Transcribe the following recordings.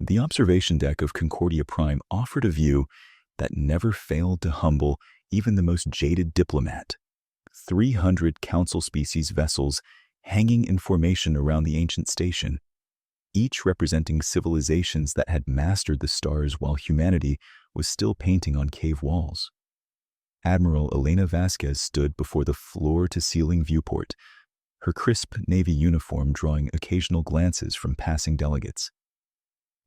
The observation deck of Concordia Prime offered a view that never failed to humble even the most jaded diplomat. 300 council species vessels hanging in formation around the ancient station, each representing civilizations that had mastered the stars while humanity was still painting on cave walls. Admiral Elena Vasquez stood before the floor-to-ceiling viewport, her crisp Navy uniform drawing occasional glances from passing delegates.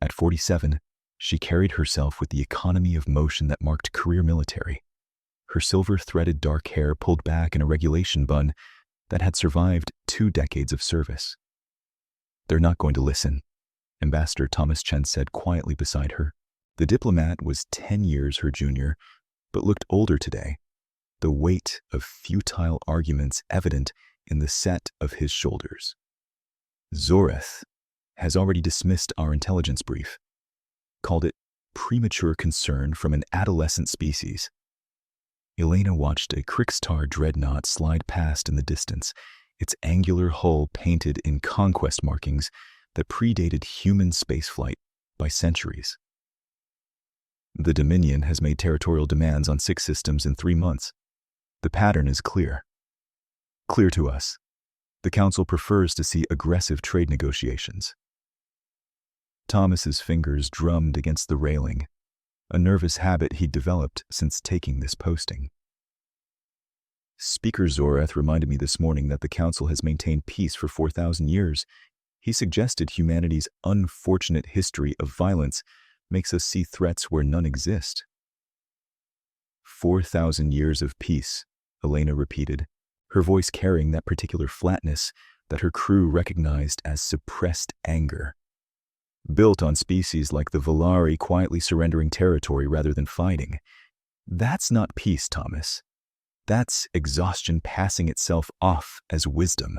At 47, she carried herself with the economy of motion that marked career military. Her silver-threaded dark hair pulled back in a regulation bun that had survived 2 decades of service. "They're not going to listen," Ambassador Thomas Chen said quietly beside her. The diplomat was 10 years her junior, but looked older today, the weight of futile arguments evident in the set of his shoulders. "Zoreth has already dismissed our intelligence brief, called it premature concern from an adolescent species." Elena watched a Krikstar dreadnought slide past in the distance, its angular hull painted in conquest markings that predated human spaceflight by centuries. "The Dominion has made territorial demands on 6 systems in 3 months. The pattern is clear. Clear to us. The Council prefers to see aggressive trade negotiations." Thomas's fingers drummed against the railing, a nervous habit he'd developed since taking this posting. "Speaker Zoreth reminded me this morning that the Council has maintained peace for 4,000 years. He suggested humanity's unfortunate history of violence makes us see threats where none exist." 4,000 years of peace, Elena repeated, her voice carrying that particular flatness that her crew recognized as suppressed anger. "Built on species like the Volari quietly surrendering territory rather than fighting. That's not peace, Thomas. That's exhaustion passing itself off as wisdom."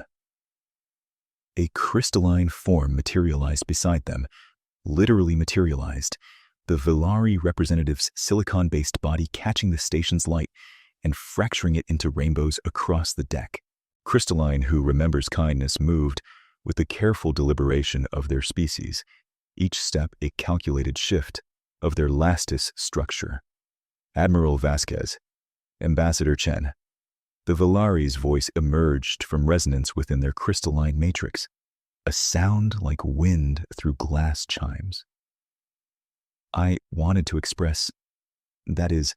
A crystalline form materialized beside them, literally materialized, the Volari representative's silicon-based body catching the station's light and fracturing it into rainbows across the deck. Crystalline, who remembers kindness, moved with the careful deliberation of their species, each step a calculated shift of their lastis structure. "Admiral Vasquez, Ambassador Chen." The Volari's voice emerged from resonance within their crystalline matrix, a sound like wind through glass chimes. "I wanted to express, that is,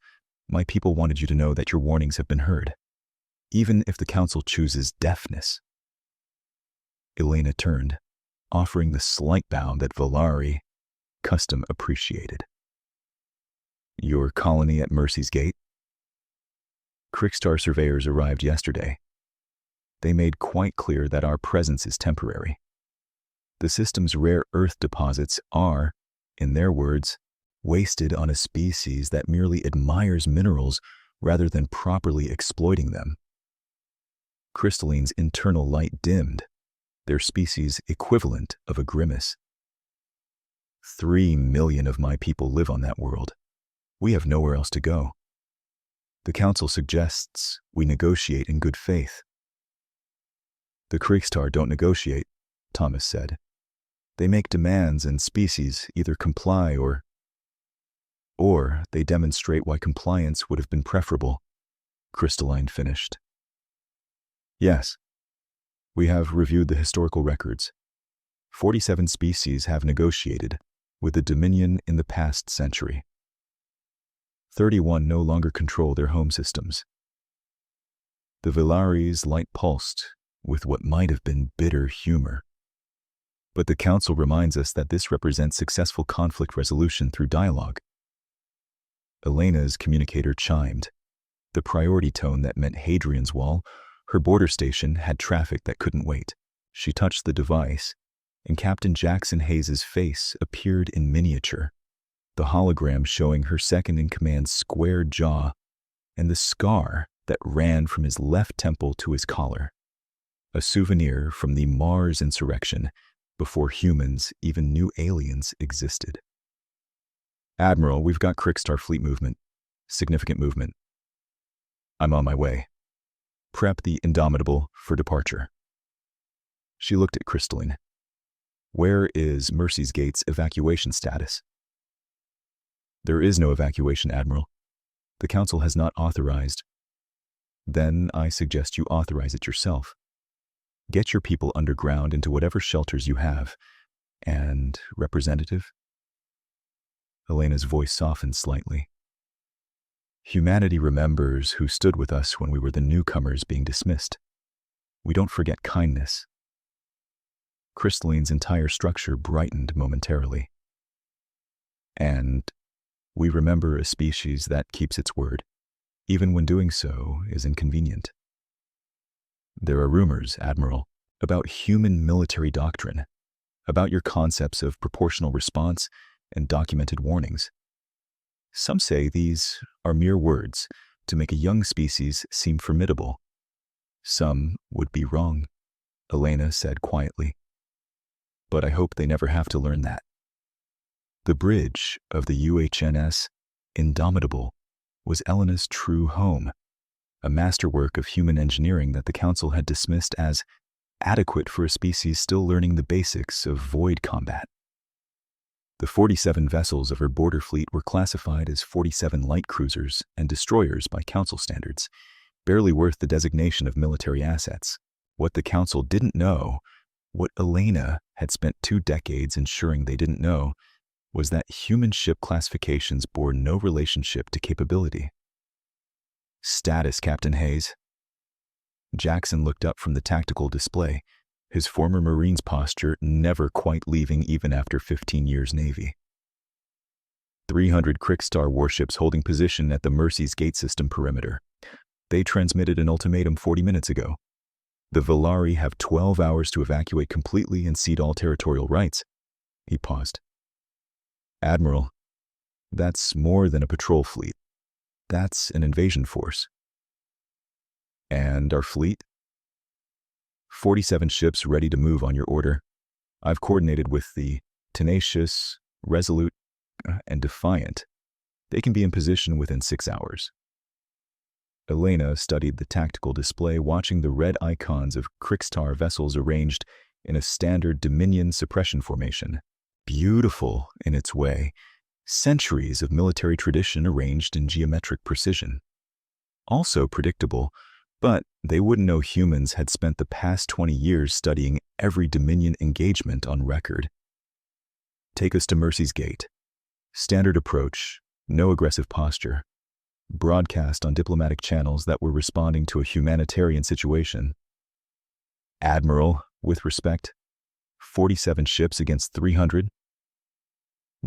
my people wanted you to know that your warnings have been heard, even if the Council chooses deafness." Elena turned, offering the slight bow that Volari custom appreciated. "Your colony at Mercy's Gate?" "Krikstar surveyors arrived yesterday. They made quite clear that our presence is temporary. The system's rare earth deposits are, in their words, wasted on a species that merely admires minerals rather than properly exploiting them." Crystalline's internal light dimmed, their species equivalent of a grimace. 3 million of my people live on that world. We have nowhere else to go. The Council suggests we negotiate in good faith." "The Krikstar don't negotiate," Thomas said. "They make demands and species either comply or they demonstrate why compliance would have been preferable," Crystalline finished. "Yes. We have reviewed the historical records. 47 species have negotiated with the Dominion in the past century. 31 no longer control their home systems." The Volari's light pulsed with what might have been bitter humor. "But the Council reminds us that this represents successful conflict resolution through dialogue." Elena's communicator chimed, the priority tone that meant Hadrian's Wall, her border station, had traffic that couldn't wait. She touched the device, and Captain Jackson Hayes's face appeared in miniature, the hologram showing her second-in-command's square jaw and the scar that ran from his left temple to his collar, a souvenir from the Mars insurrection before humans even knew aliens existed. "Admiral, we've got Krikstar fleet movement. Significant movement. I'm on my way. Prep the Indomitable for departure." She looked at Crystalline. Where is Mercy's Gate's evacuation status? There is no evacuation, Admiral. The Council has not authorized. Then I suggest you authorize it yourself. Get your people underground into whatever shelters you have. And, Representative? Elena's voice softened slightly. Humanity remembers who stood with us when we were the newcomers being dismissed. We don't forget kindness. Crystalline's entire structure brightened momentarily. And we remember a species that keeps its word, even when doing so is inconvenient. There are rumors, Admiral, about human military doctrine, about your concepts of proportional response and documented warnings. Some say these are mere words to make a young species seem formidable. Some would be wrong, Elena said quietly. But I hope they never have to learn that. The bridge of the UHNS Indomitable was Elena's true home, a masterwork of human engineering that the Council had dismissed as adequate for a species still learning the basics of void combat. The 47 vessels of her border fleet were classified as 47 light cruisers and destroyers by Council standards, barely worth the designation of military assets. What the Council didn't know, what Elena had spent 2 decades ensuring they didn't know, was that human ship classifications bore no relationship to capability. Status, Captain Hayes. Jackson looked up from the tactical display, his former Marine's posture never quite leaving even after 15 years Navy. 300 Krikstar warships holding position at the Mercy's Gate system perimeter. They transmitted an ultimatum 40 minutes ago. The Valari have 12 hours to evacuate completely and cede all territorial rights. He paused. Admiral, that's more than a patrol fleet. That's an invasion force. And our fleet? 47 ships ready to move on your order. I've coordinated with the Tenacious, Resolute, and Defiant. They can be in position within 6 hours. Elena studied the tactical display, watching the red icons of Krikstar vessels arranged in a standard Dominion suppression formation. Beautiful in its way, centuries of military tradition arranged in geometric precision. Also predictable, but they wouldn't know humans had spent the past 20 years studying every Dominion engagement on record. Take us to Mercy's Gate. Standard approach, no aggressive posture. Broadcast on diplomatic channels that were responding to a humanitarian situation. Admiral, with respect, 47 ships against 300?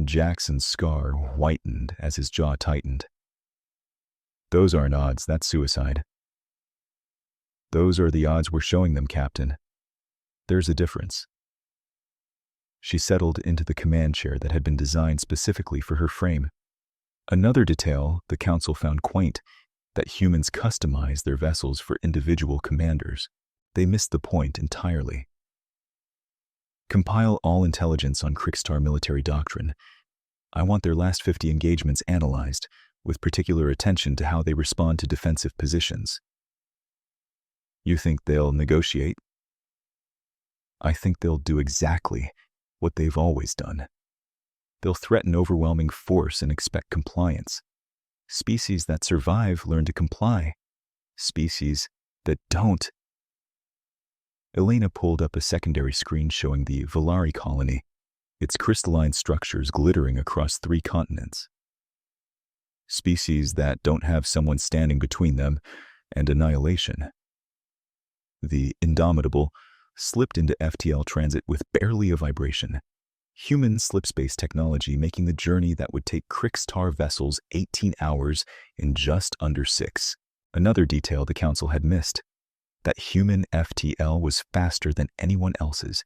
Jackson's scar whitened as his jaw tightened. Those aren't odds, that's suicide. Those are the odds we're showing them, Captain. There's a difference. She settled into the command chair that had been designed specifically for her frame. Another detail the Council found quaint, that humans customize their vessels for individual commanders. They missed the point entirely. Compile all intelligence on Krikstar military doctrine. I want their last 50 engagements analyzed, with particular attention to how they respond to defensive positions. You think they'll negotiate? I think they'll do exactly what they've always done. They'll threaten overwhelming force and expect compliance. Species that survive learn to comply. Species that don't. Elena pulled up a secondary screen showing the Valari colony, its crystalline structures glittering across 3 continents. Species that don't have someone standing between them and annihilation. The Indomitable slipped into FTL transit with barely a vibration. Human slipspace technology making the journey that would take Krikstar vessels 18 hours in just under 6. Another detail the Council had missed. That human FTL was faster than anyone else's,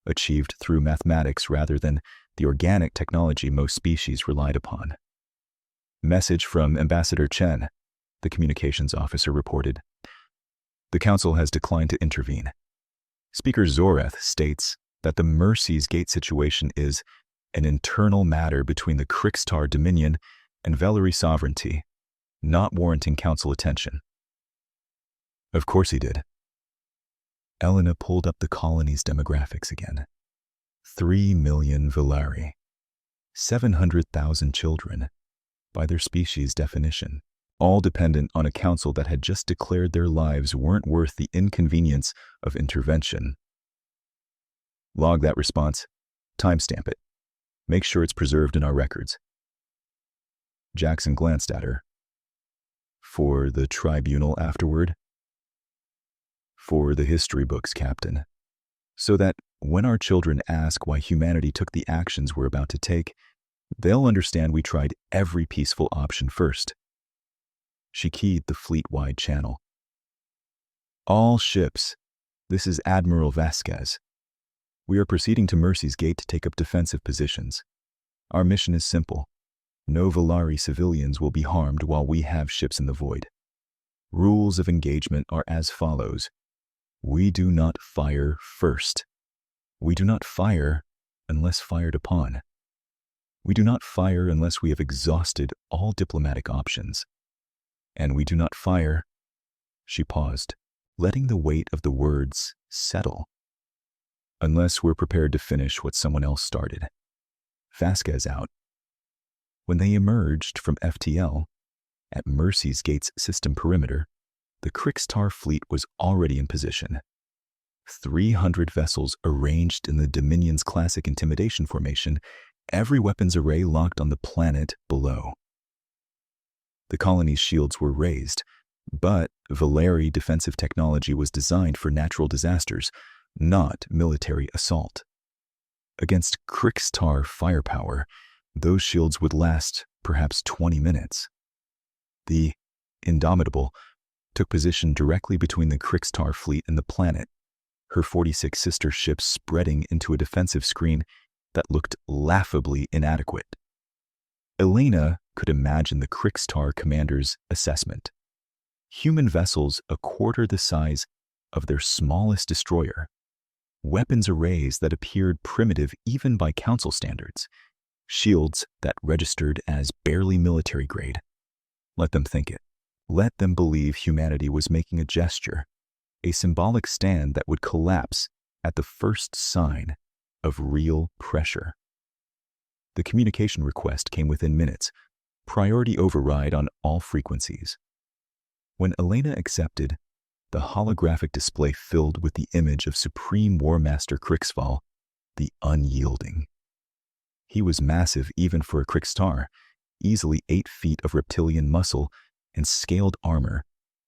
achieved through mathematics rather than the organic technology most species relied upon. Message from Ambassador Chen, the communications officer reported. The Council has declined to intervene. Speaker Zoreth states that the Mercy's Gate situation is an internal matter between the Krikstar Dominion and Velari sovereignty, not warranting Council attention. Of course he did. Elena pulled up the colony's demographics again. 3 million Valari. 700,000 children, by their species definition, all dependent on a council that had just declared their lives weren't worth the inconvenience of intervention. Log that response. Timestamp it. Make sure it's preserved in our records. Jackson glanced at her. For the tribunal afterward? For the history books, Captain. So that when our children ask why humanity took the actions we're about to take, they'll understand we tried every peaceful option first. She keyed the fleet-wide channel. All ships. This is Admiral Vasquez. We are proceeding to Mercy's Gate to take up defensive positions. Our mission is simple. No Valari civilians will be harmed while we have ships in the void. Rules of engagement are as follows. We do not fire first. We do not fire unless fired upon. We do not fire unless we have exhausted all diplomatic options. And we do not fire, she paused, letting the weight of the words settle, unless we're prepared to finish what someone else started. Vasquez out. When they emerged from FTL, at Mercy's Gate's system perimeter, the Krixtar fleet was already in position. 300 vessels arranged in the Dominion's classic intimidation formation, every weapons array locked on the planet below. The colony's shields were raised, but Valari defensive technology was designed for natural disasters, not military assault. Against Krixtar firepower, those shields would last perhaps 20 minutes. The Indomitable took position directly between the Krixtar fleet and the planet, her 46 sister ships spreading into a defensive screen that looked laughably inadequate. Elena could imagine the Krixtar commander's assessment. Human vessels a quarter the size of their smallest destroyer. Weapons arrays that appeared primitive even by council standards. Shields that registered as barely military grade. Let them think it. Let them believe humanity was making a gesture, a symbolic stand that would collapse at the first sign of real pressure. The communication request came within minutes, priority override on all frequencies. When Elena accepted, the holographic display filled with the image of Supreme War Master Krixval, the Unyielding. He was massive even for a Krixtar, easily 8 feet of reptilian muscle and scaled armor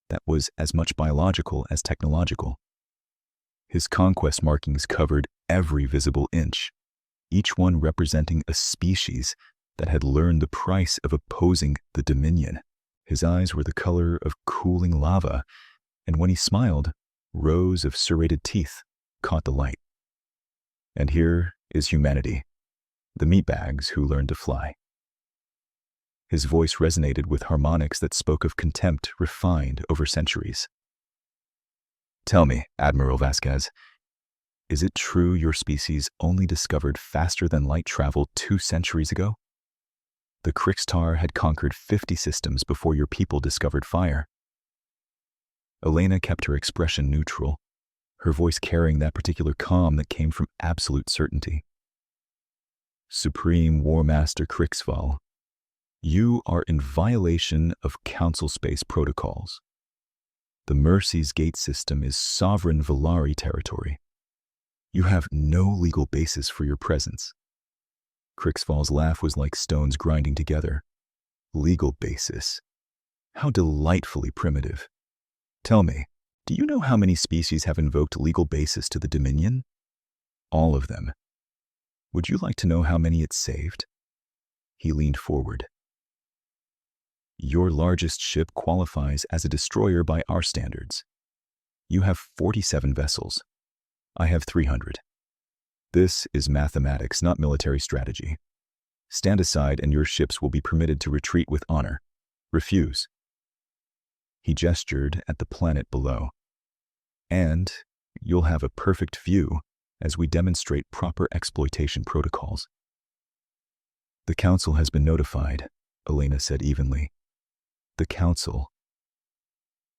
that was as much biological as technological. His conquest markings covered every visible inch, each one representing a species that had learned the price of opposing the Dominion. His eyes were the color of cooling lava, and when he smiled, rows of serrated teeth caught the light. And here is humanity, the meatbags who learned to fly. His voice resonated with harmonics that spoke of contempt refined over centuries. Tell me, Admiral Vasquez, is it true your species only discovered faster than light travel 2 centuries ago? The Krixtar had conquered 50 systems before your people discovered fire. Elena kept her expression neutral, her voice carrying that particular calm that came from absolute certainty. Supreme War Master Krixval, you are in violation of Council Space protocols. The Mercy's Gate system is sovereign Valari territory. You have no legal basis for your presence. Krixval's laugh was like stones grinding together. Legal basis. How delightfully primitive. Tell me, do you know how many species have invoked legal basis to the Dominion? All of them. Would you like to know how many it saved? He leaned forward. Your largest ship qualifies as a destroyer by our standards. You have 47 vessels. I have 300. This is mathematics, not military strategy. Stand aside and your ships will be permitted to retreat with honor. Refuse. He gestured at the planet below. And you'll have a perfect view as we demonstrate proper exploitation protocols. The Council has been notified, Elena said evenly. The Council.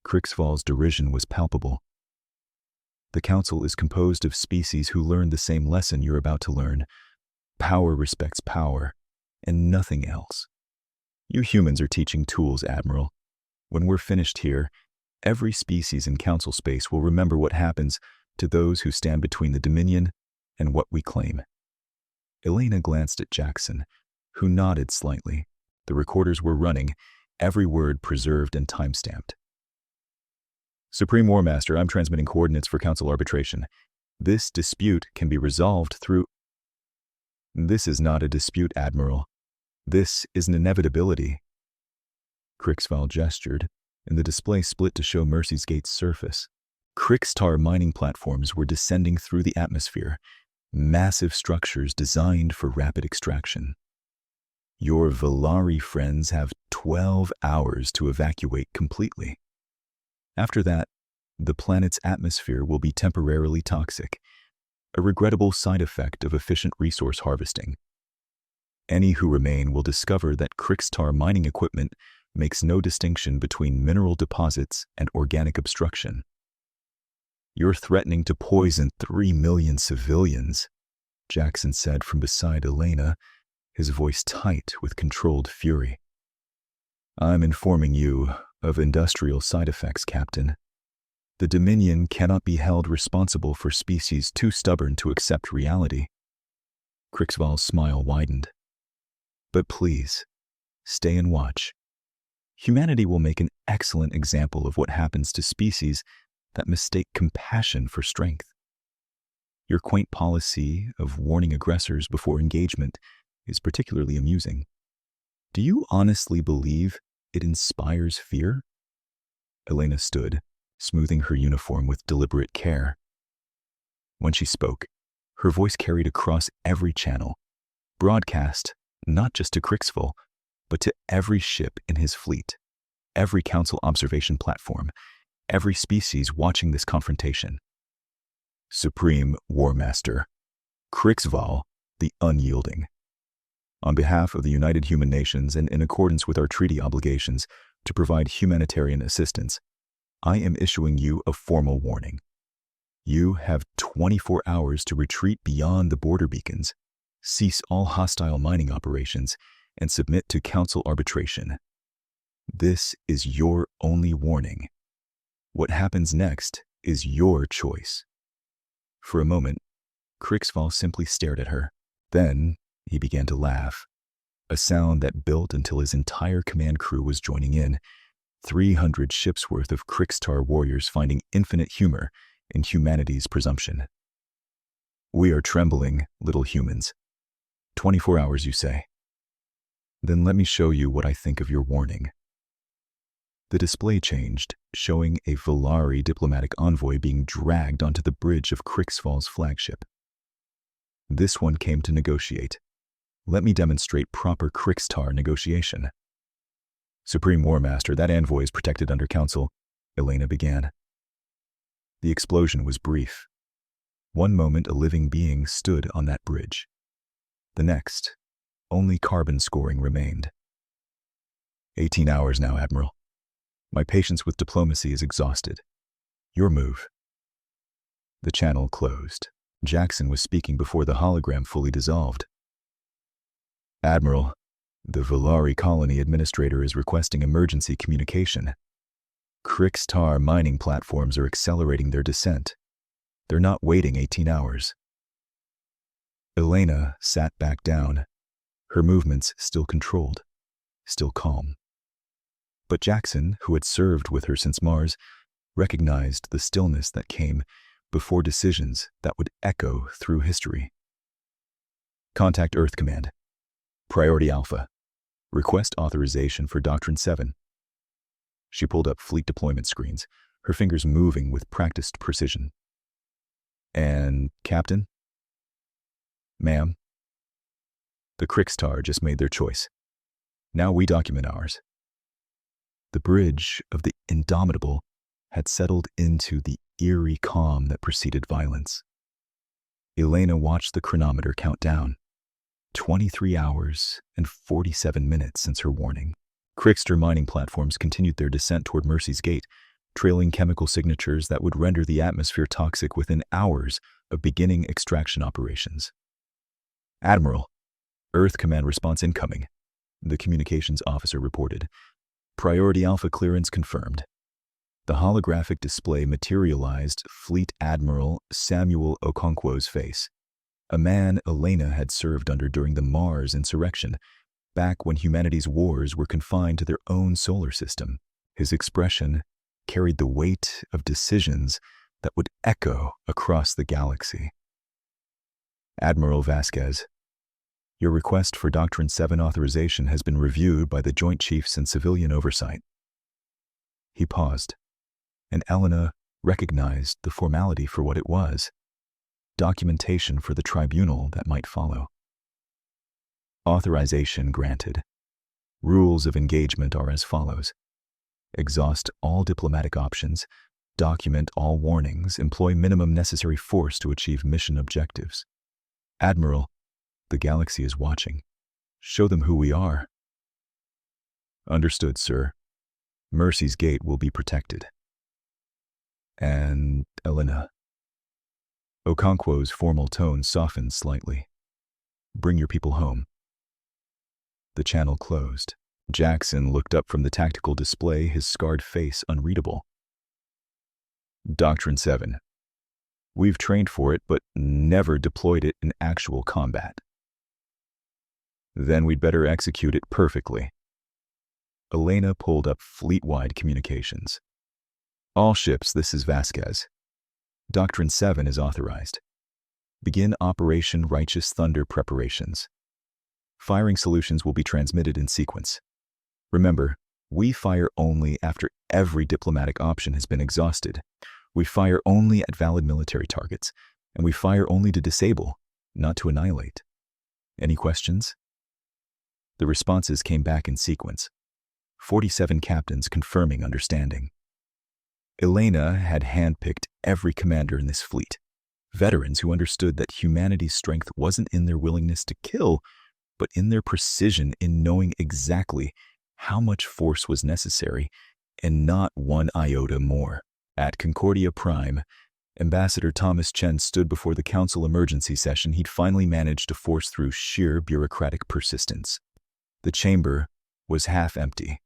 Krixval's derision was palpable. The Council is composed of species who learn the same lesson you're about to learn. Power respects power, and nothing else. You humans are teaching tools, Admiral. When we're finished here, every species in Council space will remember what happens to those who stand between the Dominion and what we claim. Elena glanced at Jackson, who nodded slightly. The recorders were running, every word preserved and time-stamped. Supreme War Master, I'm transmitting coordinates for Council arbitration. This dispute can be resolved through... This is not a dispute, Admiral. This is an inevitability. Crixval gestured, and the display split to show Mercy's Gate's surface. Crixtar mining platforms were descending through the atmosphere, massive structures designed for rapid extraction. Your Valari friends have 12 hours to evacuate completely. After that, the planet's atmosphere will be temporarily toxic, a regrettable side effect of efficient resource harvesting. Any who remain will discover that Crixtar mining equipment makes no distinction between mineral deposits and organic obstruction. You're threatening to poison 3 million civilians, Jackson said from beside Elena, his voice tight with controlled fury. I'm informing you of industrial side effects, Captain. The Dominion cannot be held responsible for species too stubborn to accept reality. Crixval's smile widened. But please, stay and watch. Humanity will make an excellent example of what happens to species that mistake compassion for strength. Your quaint policy of warning aggressors before engagement is particularly amusing. Do you honestly believe it inspires fear? Elena stood, smoothing her uniform with deliberate care. When she spoke, her voice carried across every channel, broadcast not just to Crixval, but to every ship in his fleet, every Council observation platform, every species watching this confrontation. Supreme War Master, Crixval the Unyielding. On behalf of the United Human Nations and in accordance with our treaty obligations to provide humanitarian assistance, I am issuing you a formal warning. You have 24 hours to retreat beyond the border beacons, cease all hostile mining operations, and submit to Council arbitration. This is your only warning. What happens next is your choice. For a moment, Crixval simply stared at her. Then he began to laugh, a sound that built until his entire command crew was joining in, 300 ships worth of Crixtar warriors finding infinite humor in humanity's presumption. We are trembling, little humans. 24 hours, you say? Then let me show you what I think of your warning. The display changed, showing a Valari diplomatic envoy being dragged onto the bridge of Crixval's flagship. This one came to negotiate. Let me demonstrate proper Crixtar negotiation. Supreme War Master, that envoy is protected under Council, Elena began. The explosion was brief. One moment a living being stood on that bridge. The next, only carbon scoring remained. 18 hours now, Admiral. My patience with diplomacy is exhausted. Your move. The channel closed. Jackson was speaking before the hologram fully dissolved. Admiral, the Valari colony administrator is requesting emergency communication. Crixtar mining platforms are accelerating their descent. They're not waiting 18 hours. Elena sat back down, her movements still controlled, still calm. But Jackson, who had served with her since Mars, recognized the stillness that came before decisions that would echo through history. Contact Earth Command. Priority Alpha. Request authorization for Doctrine 7. She pulled up fleet deployment screens, her fingers moving with practiced precision. And, Captain? Ma'am? The Crixtar just made their choice. Now we document ours. The bridge of the Indomitable had settled into the eerie calm that preceded violence. Elena watched the chronometer count down. 23 hours and 47 minutes since her warning. Crixtar mining platforms continued their descent toward Mercy's Gate, trailing chemical signatures that would render the atmosphere toxic within hours of beginning extraction operations. "Admiral, Earth Command response incoming," the communications officer reported. "Priority Alpha clearance confirmed." The holographic display materialized Fleet Admiral Samuel Okonkwo's face, a man Elena had served under during the Mars insurrection, back when humanity's wars were confined to their own solar system. His expression carried the weight of decisions that would echo across the galaxy. "Admiral Vasquez, your request for Doctrine 7 authorization has been reviewed by the Joint Chiefs and Civilian Oversight." He paused, and Elena recognized the formality for what it was: documentation for the tribunal that might follow. Authorization granted. Rules of engagement are as follows: exhaust all diplomatic options, document all warnings, employ minimum necessary force to achieve mission objectives. "Admiral, the galaxy is watching. Show them who we are." "Understood, sir. Mercy's Gate will be protected." "And Elena." Okonkwo's formal tone softened slightly. "Bring your people home." The channel closed. Jackson looked up from the tactical display, his scarred face unreadable. "Doctrine 7. We've trained for it, but never deployed it in actual combat." "Then we'd better execute it perfectly." Elena pulled up fleet-wide communications. "All ships, this is Vasquez. Doctrine 7 is authorized. Begin Operation Righteous Thunder preparations. Firing solutions will be transmitted in sequence. Remember, we fire only after every diplomatic option has been exhausted. We fire only at valid military targets, and we fire only to disable, not to annihilate. Any questions?" The responses came back in sequence, 47 captains confirming understanding. Elena had handpicked every commander in this fleet, veterans who understood that humanity's strength wasn't in their willingness to kill, but in their precision in knowing exactly how much force was necessary, and not one iota more. At Concordia Prime, Ambassador Thomas Chen stood before the Council emergency session he'd finally managed to force through sheer bureaucratic persistence. The chamber was half empty.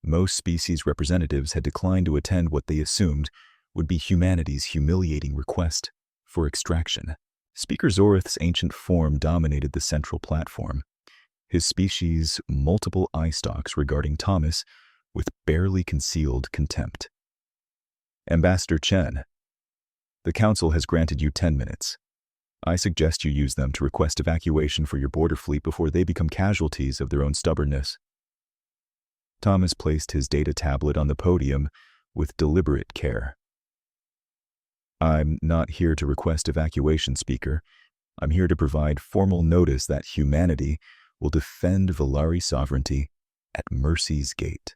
Most species representatives had declined to attend what they assumed would be humanity's humiliating request for extraction. Speaker Zorith's ancient form dominated the central platform, his species' multiple eye stalks regarding Thomas with barely concealed contempt. "Ambassador Chen, the Council has granted you 10 minutes. I suggest you use them to request evacuation for your border fleet before they become casualties of their own stubbornness." Thomas placed his data tablet on the podium with deliberate care. "I'm not here to request evacuation, Speaker. I'm here to provide formal notice that humanity will defend Valari sovereignty at Mercy's Gate.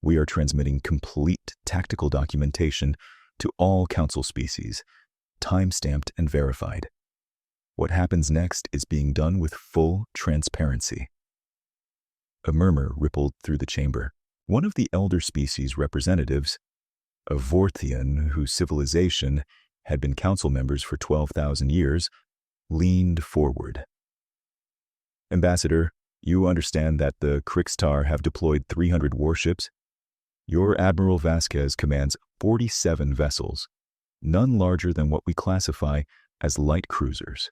We are transmitting complete tactical documentation to all Council species, time-stamped and verified. What happens next is being done with full transparency." A murmur rippled through the chamber. One of the elder species representatives, a Vorthian whose civilization had been council members for 12,000 years, leaned forward. "Ambassador, you understand that the Krixtar have deployed 300 warships? Your Admiral Vasquez commands 47 vessels, none larger than what we classify as light cruisers."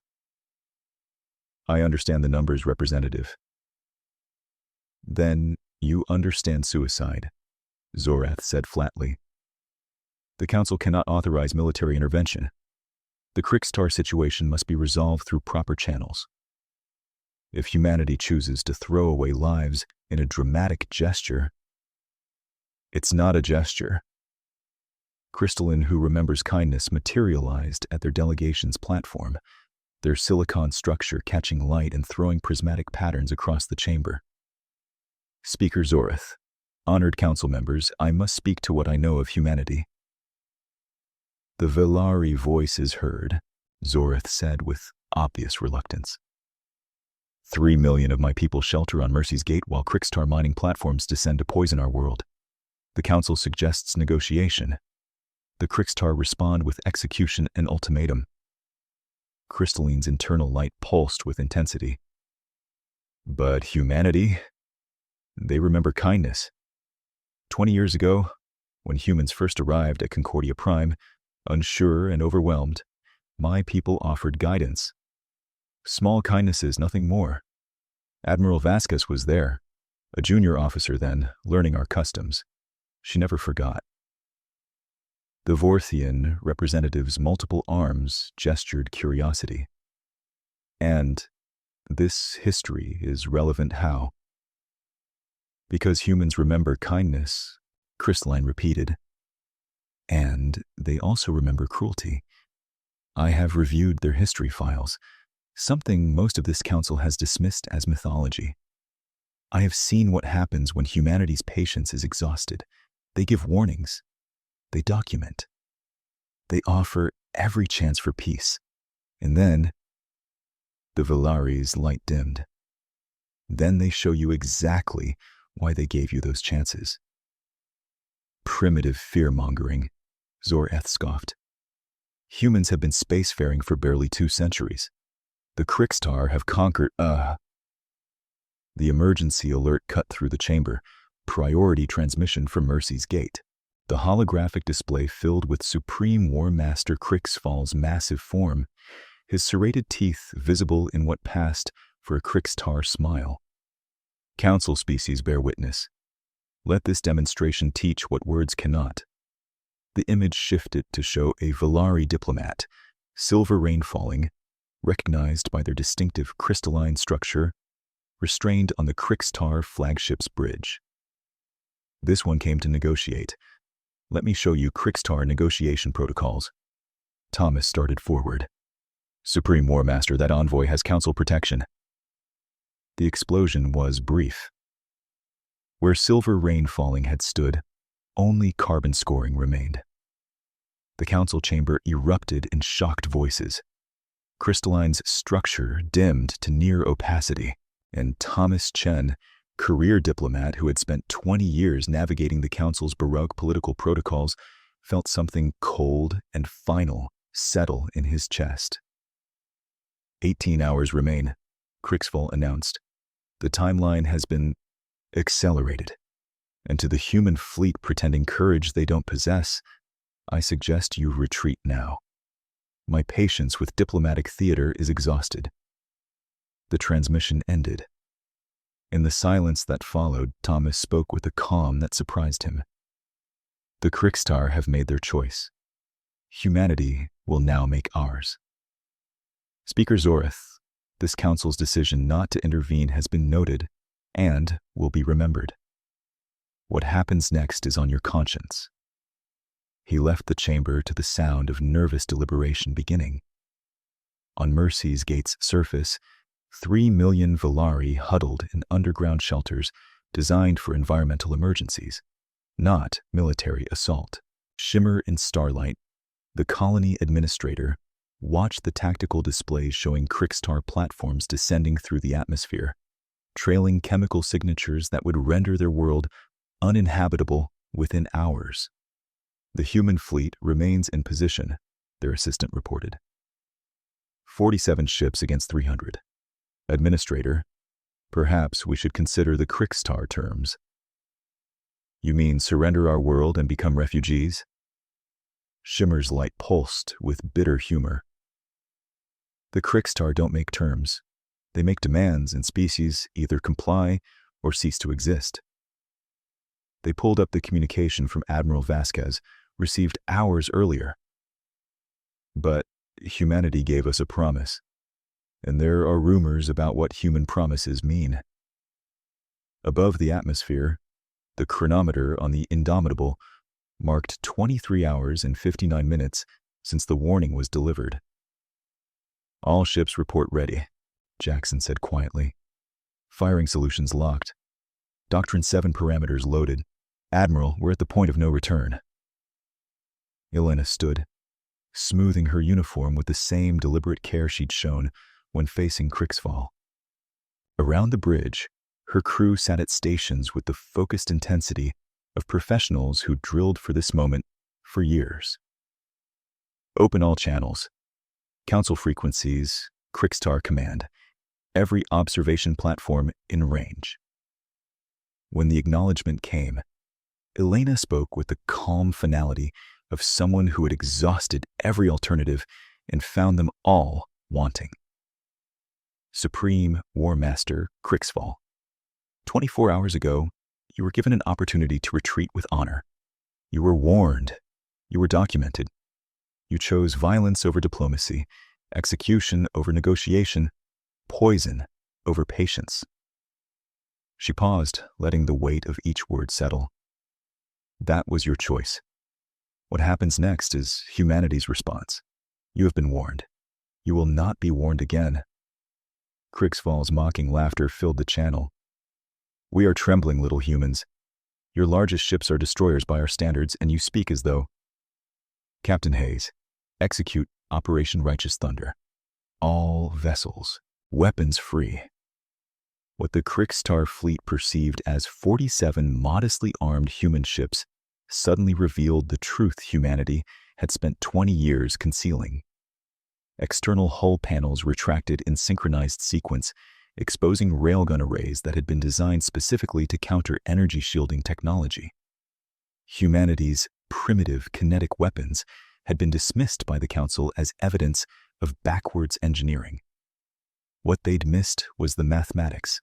"I understand the numbers, Representative." "Then you understand suicide," Zorath said flatly. "The Council cannot authorize military intervention. The Krixtar situation must be resolved through proper channels. If humanity chooses to throw away lives in a dramatic gesture, it's not a gesture." Crystalline, who remembers kindness, materialized at their delegation's platform, their silicon structure catching light and throwing prismatic patterns across the chamber. "Speaker Zorith, honored council members, I must speak to what I know of humanity." "The Valari voice is heard," Zorith said with obvious reluctance. 3 million of my people shelter on Mercy's Gate while Krixtar mining platforms descend to poison our world. The Council suggests negotiation. The Krixtar respond with execution and ultimatum. Crystalline's internal light pulsed with intensity. But humanity? They remember kindness. 20 years ago, when humans first arrived at Concordia Prime, unsure and overwhelmed, my people offered guidance. Small kindnesses, nothing more. Admiral Vasquez was there, a junior officer then, learning our customs. She never forgot. The Vorthian representative's multiple arms gestured curiosity. And this history is relevant how? Because humans remember kindness, Crystalline repeated. And they also remember cruelty. I have reviewed their history files, something most of this council has dismissed as mythology. I have seen what happens when humanity's patience is exhausted. They give warnings. They document. They offer every chance for peace. And then, the Velari's light dimmed. Then they show you exactly why they gave you those chances. Primitive fear-mongering, Zoreth scoffed. Humans have been spacefaring for barely 2 centuries. The Krixtar have conquered, The emergency alert cut through the chamber. Priority transmission from Mercy's gate. The holographic display filled with Supreme War Master Krixfall's massive form, his serrated teeth visible in what passed for a Krixtar smile. Council species bear witness. Let this demonstration teach what words cannot. The image shifted to show a Velari diplomat, silver rain falling, recognized by their distinctive crystalline structure, restrained on the Krixtar flagship's bridge. This one came to negotiate. Let me show you Krixtar negotiation protocols. Thomas started forward. Supreme War Master, that envoy has council protection. The explosion was brief. Where silver rain falling had stood, only carbon scoring remained. The council chamber erupted in shocked voices. Crystalline's structure dimmed to near opacity, and Thomas Chen, career diplomat who had spent 20 years navigating the council's baroque political protocols, felt something cold and final settle in his chest. 18 hours remain, Krixfall announced. The timeline has been accelerated. And to the human fleet pretending courage they don't possess, I suggest you retreat now. My patience with diplomatic theater is exhausted. The transmission ended. In the silence that followed, Thomas spoke with a calm that surprised him. The Krixtar have made their choice. Humanity will now make ours. Speaker Zoreth, this council's decision not to intervene has been noted and will be remembered. What happens next is on your conscience. He left the chamber to the sound of nervous deliberation beginning. On Mercy's gate's surface, 3 million Velari huddled in underground shelters designed for environmental emergencies, not military assault. Shimmer in starlight, the colony administrator watched the tactical displays showing Krixtar platforms descending through the atmosphere, trailing chemical signatures that would render their world uninhabitable within hours. The human fleet remains in position, their assistant reported. 47 ships against 300. Administrator, perhaps we should consider the Krixtar terms. You mean surrender our world and become refugees? Shimmer's light pulsed with bitter humor. The Krixtar don't make terms. They make demands, and species either comply or cease to exist. They pulled up the communication from Admiral Vasquez, received hours earlier. But humanity gave us a promise, and there are rumors about what human promises mean. Above the atmosphere, the chronometer on the Indomitable marked 23 hours and 59 minutes since the warning was delivered. All ships report ready, Jackson said quietly. Firing solutions locked. Doctrine 7 parameters loaded. Admiral, we're at the point of no return. Elena stood, smoothing her uniform with the same deliberate care she'd shown when facing Krixfall. Around the bridge, her crew sat at stations with the focused intensity of professionals who drilled for this moment for years. Open all channels. Council frequencies, Krikstar command. Every observation platform in range. When the acknowledgement came, Elena spoke with the calm finality of someone who had exhausted every alternative and found them all wanting. Supreme War Master Kriksfall, 24 hours ago, you were given an opportunity to retreat with honor. You were warned. You were documented. You chose violence over diplomacy, execution over negotiation, poison over patience. She paused, letting the weight of each word settle. That was your choice. What happens next is humanity's response. You have been warned. You will not be warned again. Kriksfall's mocking laughter filled the channel. We are trembling little humans. Your largest ships are destroyers by our standards, and you speak as though... Captain Hayes, execute Operation Righteous Thunder. All vessels, weapons free. What the Krikstar fleet perceived as 47 modestly armed human ships suddenly revealed the truth humanity had spent 20 years concealing. External hull panels retracted in synchronized sequence, exposing railgun arrays that had been designed specifically to counter energy shielding technology. Humanity's primitive kinetic weapons had been dismissed by the Council as evidence of backwards engineering. What they'd missed was the mathematics,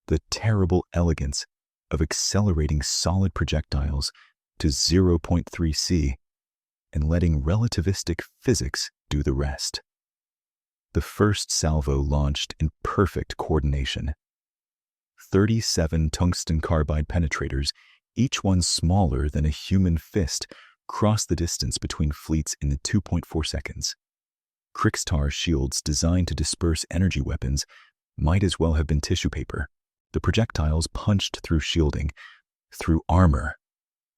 the terrible elegance of accelerating solid projectiles to 0.3 C and letting relativistic physics do the rest. The first salvo launched in perfect coordination. 37 tungsten carbide penetrators, each one smaller than a human fist, crossed the distance between fleets in 2.4 seconds. Krikstar shields designed to disperse energy weapons might as well have been tissue paper. The projectiles punched through shielding, through armor,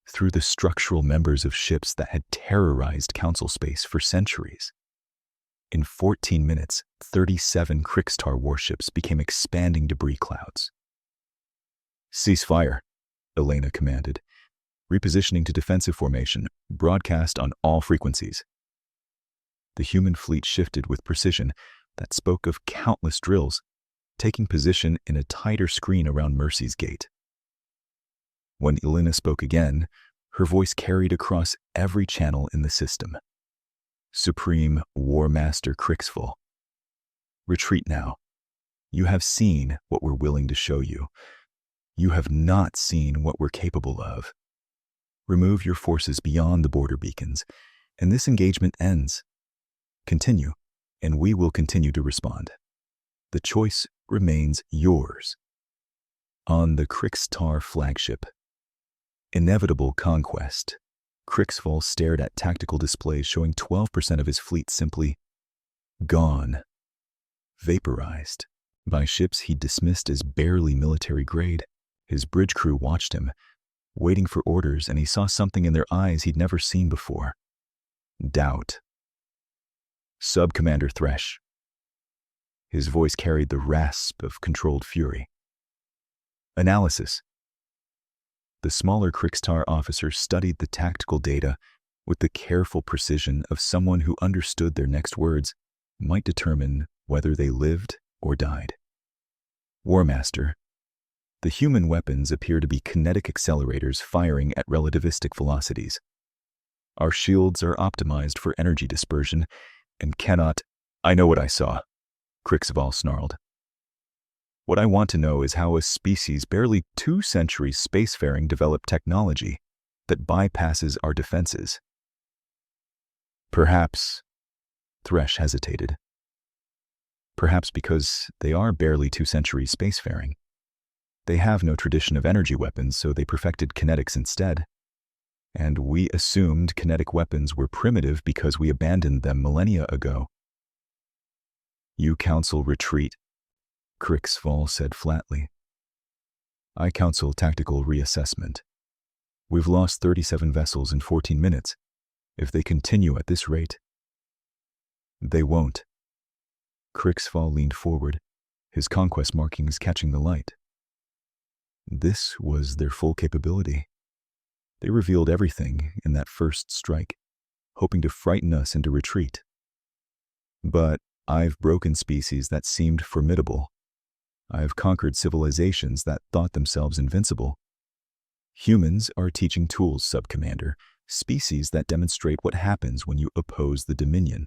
through the structural members of ships that had terrorized Council space for centuries. In 14 minutes, 37 Krikstar warships became expanding debris clouds. Cease fire, Elena commanded. Repositioning to defensive formation, broadcast on all frequencies. The human fleet shifted with precision that spoke of countless drills, taking position in a tighter screen around Mercy's gate. When Elena spoke again, her voice carried across every channel in the system. Supreme War Master Kriksfall. Retreat now. You have seen what we're willing to show you. You have not seen what we're capable of. Remove your forces beyond the border beacons, and this engagement ends. Continue, and we will continue to respond. The choice remains yours. On the Krikstar flagship. Inevitable conquest. Kriksfall stared at tactical displays showing 12% of his fleet simply gone, vaporized, by ships he'd dismissed as barely military grade. His bridge crew watched him, waiting for orders, and he saw something in their eyes he'd never seen before. Doubt. Sub-Commander Thresh. His voice carried the rasp of controlled fury. Analysis. The smaller Krikstar officer studied the tactical data with the careful precision of someone who understood their next words might determine whether they lived or died. War Master. The human weapons appear to be kinetic accelerators firing at relativistic velocities. Our shields are optimized for energy dispersion and cannot... I know what I saw, Kriksfall snarled. What I want to know is how a species barely 2 centuries spacefaring developed technology that bypasses our defenses. Perhaps, Thresh hesitated. Perhaps because they are barely 2 centuries spacefaring. They have no tradition of energy weapons, so they perfected kinetics instead. And we assumed kinetic weapons were primitive because we abandoned them millennia ago. You counsel retreat, Kriksfall said flatly. I counsel tactical reassessment. We've lost 37 vessels in 14 minutes. If they continue at this rate... They won't. Kriksfall leaned forward, his conquest markings catching the light. This was their full capability. They revealed everything in that first strike, hoping to frighten us into retreat. But I've broken species that seemed formidable. I've conquered civilizations that thought themselves invincible. Humans are teaching tools, Sub-Commander, species that demonstrate what happens when you oppose the Dominion.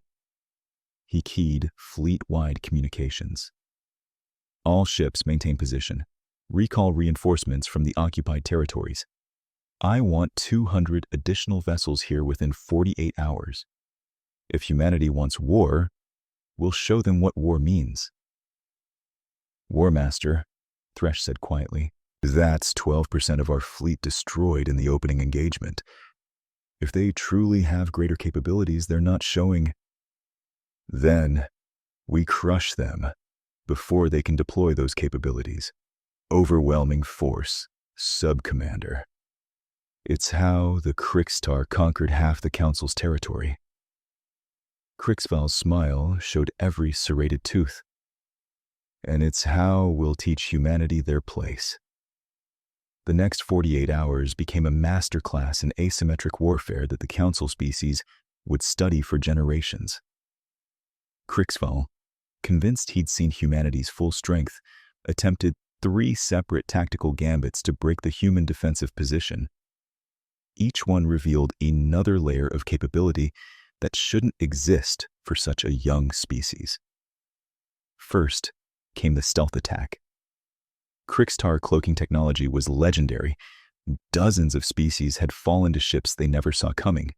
He keyed fleet-wide communications. All ships maintain position. Recall reinforcements from the occupied territories. I want 200 additional vessels here within 48 hours. If humanity wants war, we'll show them what war means. War Master, Thresh said quietly, that's 12% of our fleet destroyed in the opening engagement. If they truly have greater capabilities they're not showing, then we crush them before they can deploy those capabilities. Overwhelming force, Sub-Commander. It's how the Krikstar conquered half the Council's territory. Kriksval's smile showed every serrated tooth. And it's how we'll teach humanity their place. The next 48 hours became a masterclass in asymmetric warfare that the Council species would study for generations. Kriksval, convinced he'd seen humanity's full strength, attempted 3 separate tactical gambits to break the human defensive position. Each one revealed another layer of capability that shouldn't exist for such a young species. First came the stealth attack. Krikstar cloaking technology was legendary. Dozens of species had fallen to ships they never saw coming.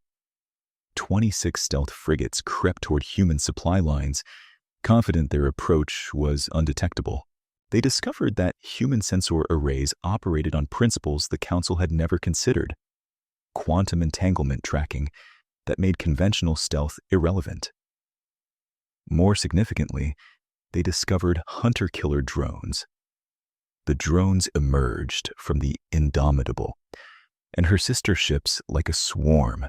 26 stealth frigates crept toward human supply lines, confident their approach was undetectable. They discovered that human sensor arrays operated on principles the Council had never considered. Quantum entanglement tracking that made conventional stealth irrelevant. More significantly, they discovered hunter-killer drones. The drones emerged from the Indomitable, and her sister ships like a swarm.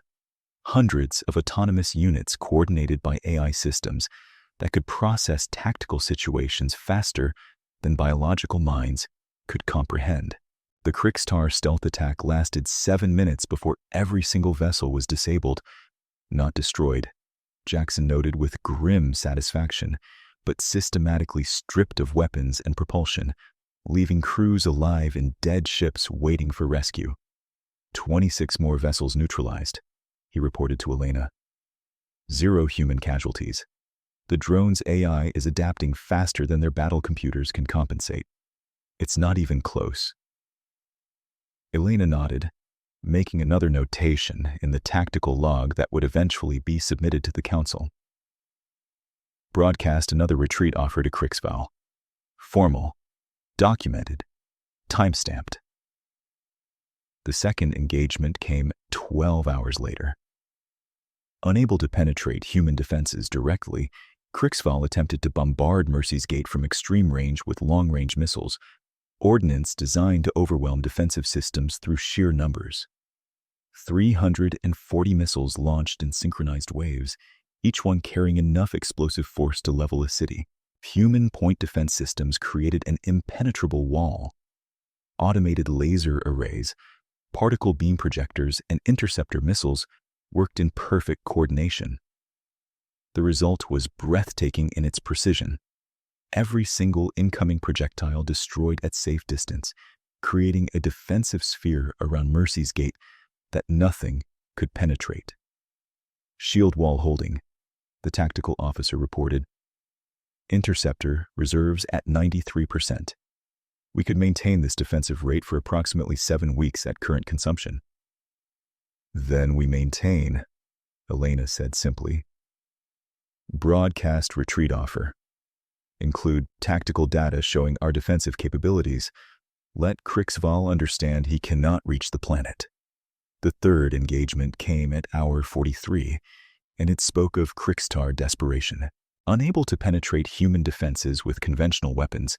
Hundreds of autonomous units coordinated by AI systems that could process tactical situations faster than biological minds could comprehend. The Krikstar stealth attack lasted 7 minutes before every single vessel was disabled, not destroyed, Jackson noted with grim satisfaction, but systematically stripped of weapons and propulsion, leaving crews alive in dead ships waiting for rescue. 26 more vessels neutralized, he reported to Elena. 0 human casualties. The drone's AI is adapting faster than their battle computers can compensate. It's not even close. Elena nodded, making another notation in the tactical log that would eventually be submitted to the Council. Broadcast another retreat offer to Kriksval. Formal, documented, time-stamped. The second engagement came 12 hours later. Unable to penetrate human defenses directly, Kriksval attempted to bombard Mercy's Gate from extreme range with long-range missiles, ordnance designed to overwhelm defensive systems through sheer numbers. 340 missiles launched in synchronized waves, each one carrying enough explosive force to level a city. Human point defense systems created an impenetrable wall. Automated laser arrays, particle beam projectors, and interceptor missiles worked in perfect coordination. The result was breathtaking in its precision. Every single incoming projectile destroyed at safe distance, creating a defensive sphere around Mercy's Gate that nothing could penetrate. Shield wall holding, the tactical officer reported. Interceptor reserves at 93%. We could maintain this defensive rate for approximately 7 weeks at current consumption. Then we maintain, Elena said simply. Broadcast retreat offer. Include tactical data showing our defensive capabilities. Let Kriksval understand he cannot reach the planet. The third engagement came at hour 43, and it spoke of Krikstar desperation. Unable to penetrate human defenses with conventional weapons,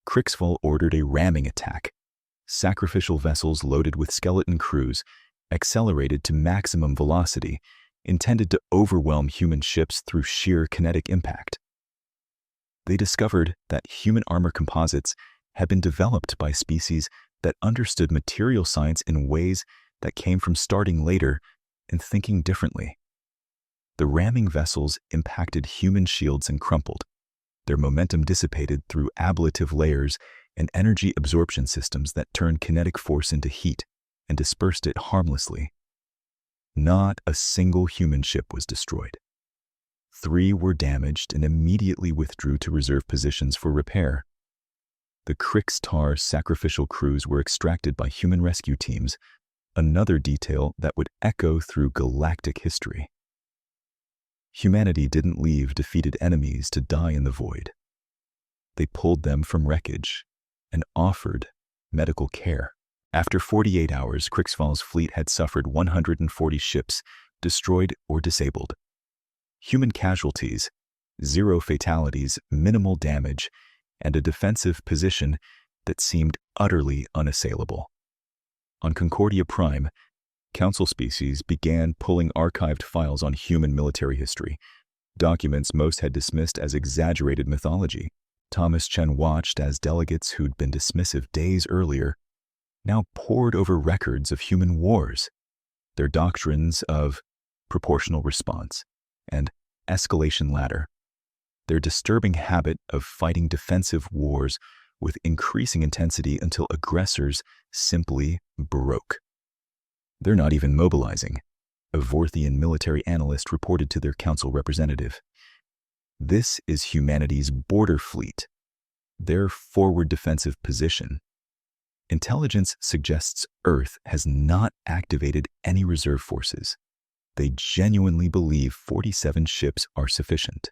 Kriksval ordered a ramming attack. Sacrificial vessels loaded with skeleton crews accelerated to maximum velocity, intended to overwhelm human ships through sheer kinetic impact. They discovered that human armor composites had been developed by species that understood material science in ways that came from starting later and thinking differently. The ramming vessels impacted human shields and crumpled. Their momentum dissipated through ablative layers and energy absorption systems that turned kinetic force into heat and dispersed it harmlessly. Not a single human ship was destroyed. 3 were damaged and immediately withdrew to reserve positions for repair. The Krix-Tar sacrificial crews were extracted by human rescue teams, another detail that would echo through galactic history. Humanity didn't leave defeated enemies to die in the void. They pulled them from wreckage and offered medical care. After 48 hours, Krixfall's fleet had suffered 140 ships, destroyed or disabled. Human casualties, 0 fatalities, minimal damage, and a defensive position that seemed utterly unassailable. On Concordia Prime, Council species began pulling archived files on human military history, documents most had dismissed as exaggerated mythology. Thomas Chen watched as delegates who'd been dismissive days earlier now pored over records of human wars, their doctrines of proportional response and escalation ladder, their disturbing habit of fighting defensive wars with increasing intensity until aggressors simply broke. They're not even mobilizing, a Vorthian military analyst reported to their council representative. This is humanity's border fleet, their forward defensive position. Intelligence suggests Earth has not activated any reserve forces. They genuinely believe 47 ships are sufficient.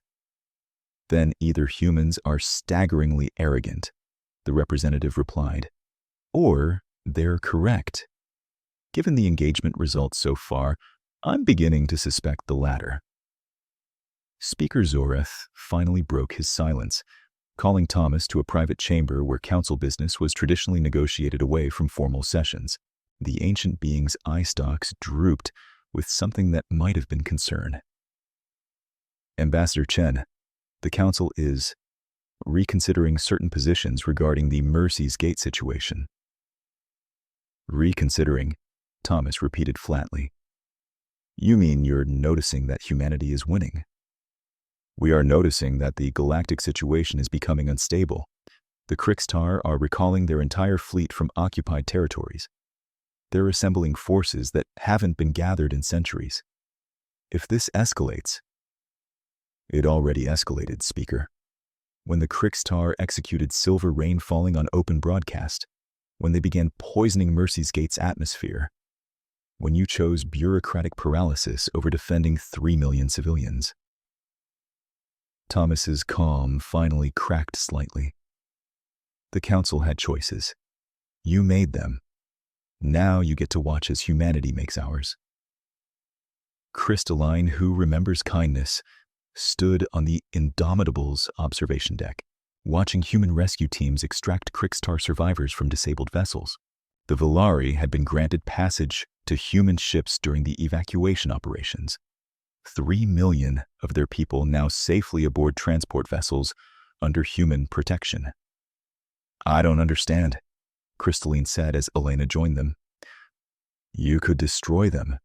Then either humans are staggeringly arrogant, the representative replied, or they're correct. Given the engagement results so far, I'm beginning to suspect the latter. Speaker Zoreth finally broke his silence, calling Thomas to a private chamber where council business was traditionally negotiated away from formal sessions. The ancient being's eye stalks drooped with something that might have been concern. Ambassador Chen, the council is reconsidering certain positions regarding the Mercy's Gate situation. Reconsidering, Thomas repeated flatly. You mean you're noticing that humanity is winning? We are noticing that the galactic situation is becoming unstable. The Krix-Tar are recalling their entire fleet from occupied territories. They're assembling forces that haven't been gathered in centuries. If this escalates, it already escalated, Speaker. When the Krix-Tar executed silver rain falling on open broadcast, when they began poisoning Mercy's Gate's atmosphere, when you chose bureaucratic paralysis over defending 3 million civilians. Thomas's calm finally cracked slightly. The council had choices. You made them. Now you get to watch as humanity makes ours. Crystalline, who remembers kindness, stood on the Indomitable's observation deck, watching human rescue teams extract Krix-Tar survivors from disabled vessels. The Volari had been granted passage to human ships during the evacuation operations. 3 million of their people now safely aboard transport vessels under human protection. I don't understand, Crystalline said as Elena joined them. You could destroy them.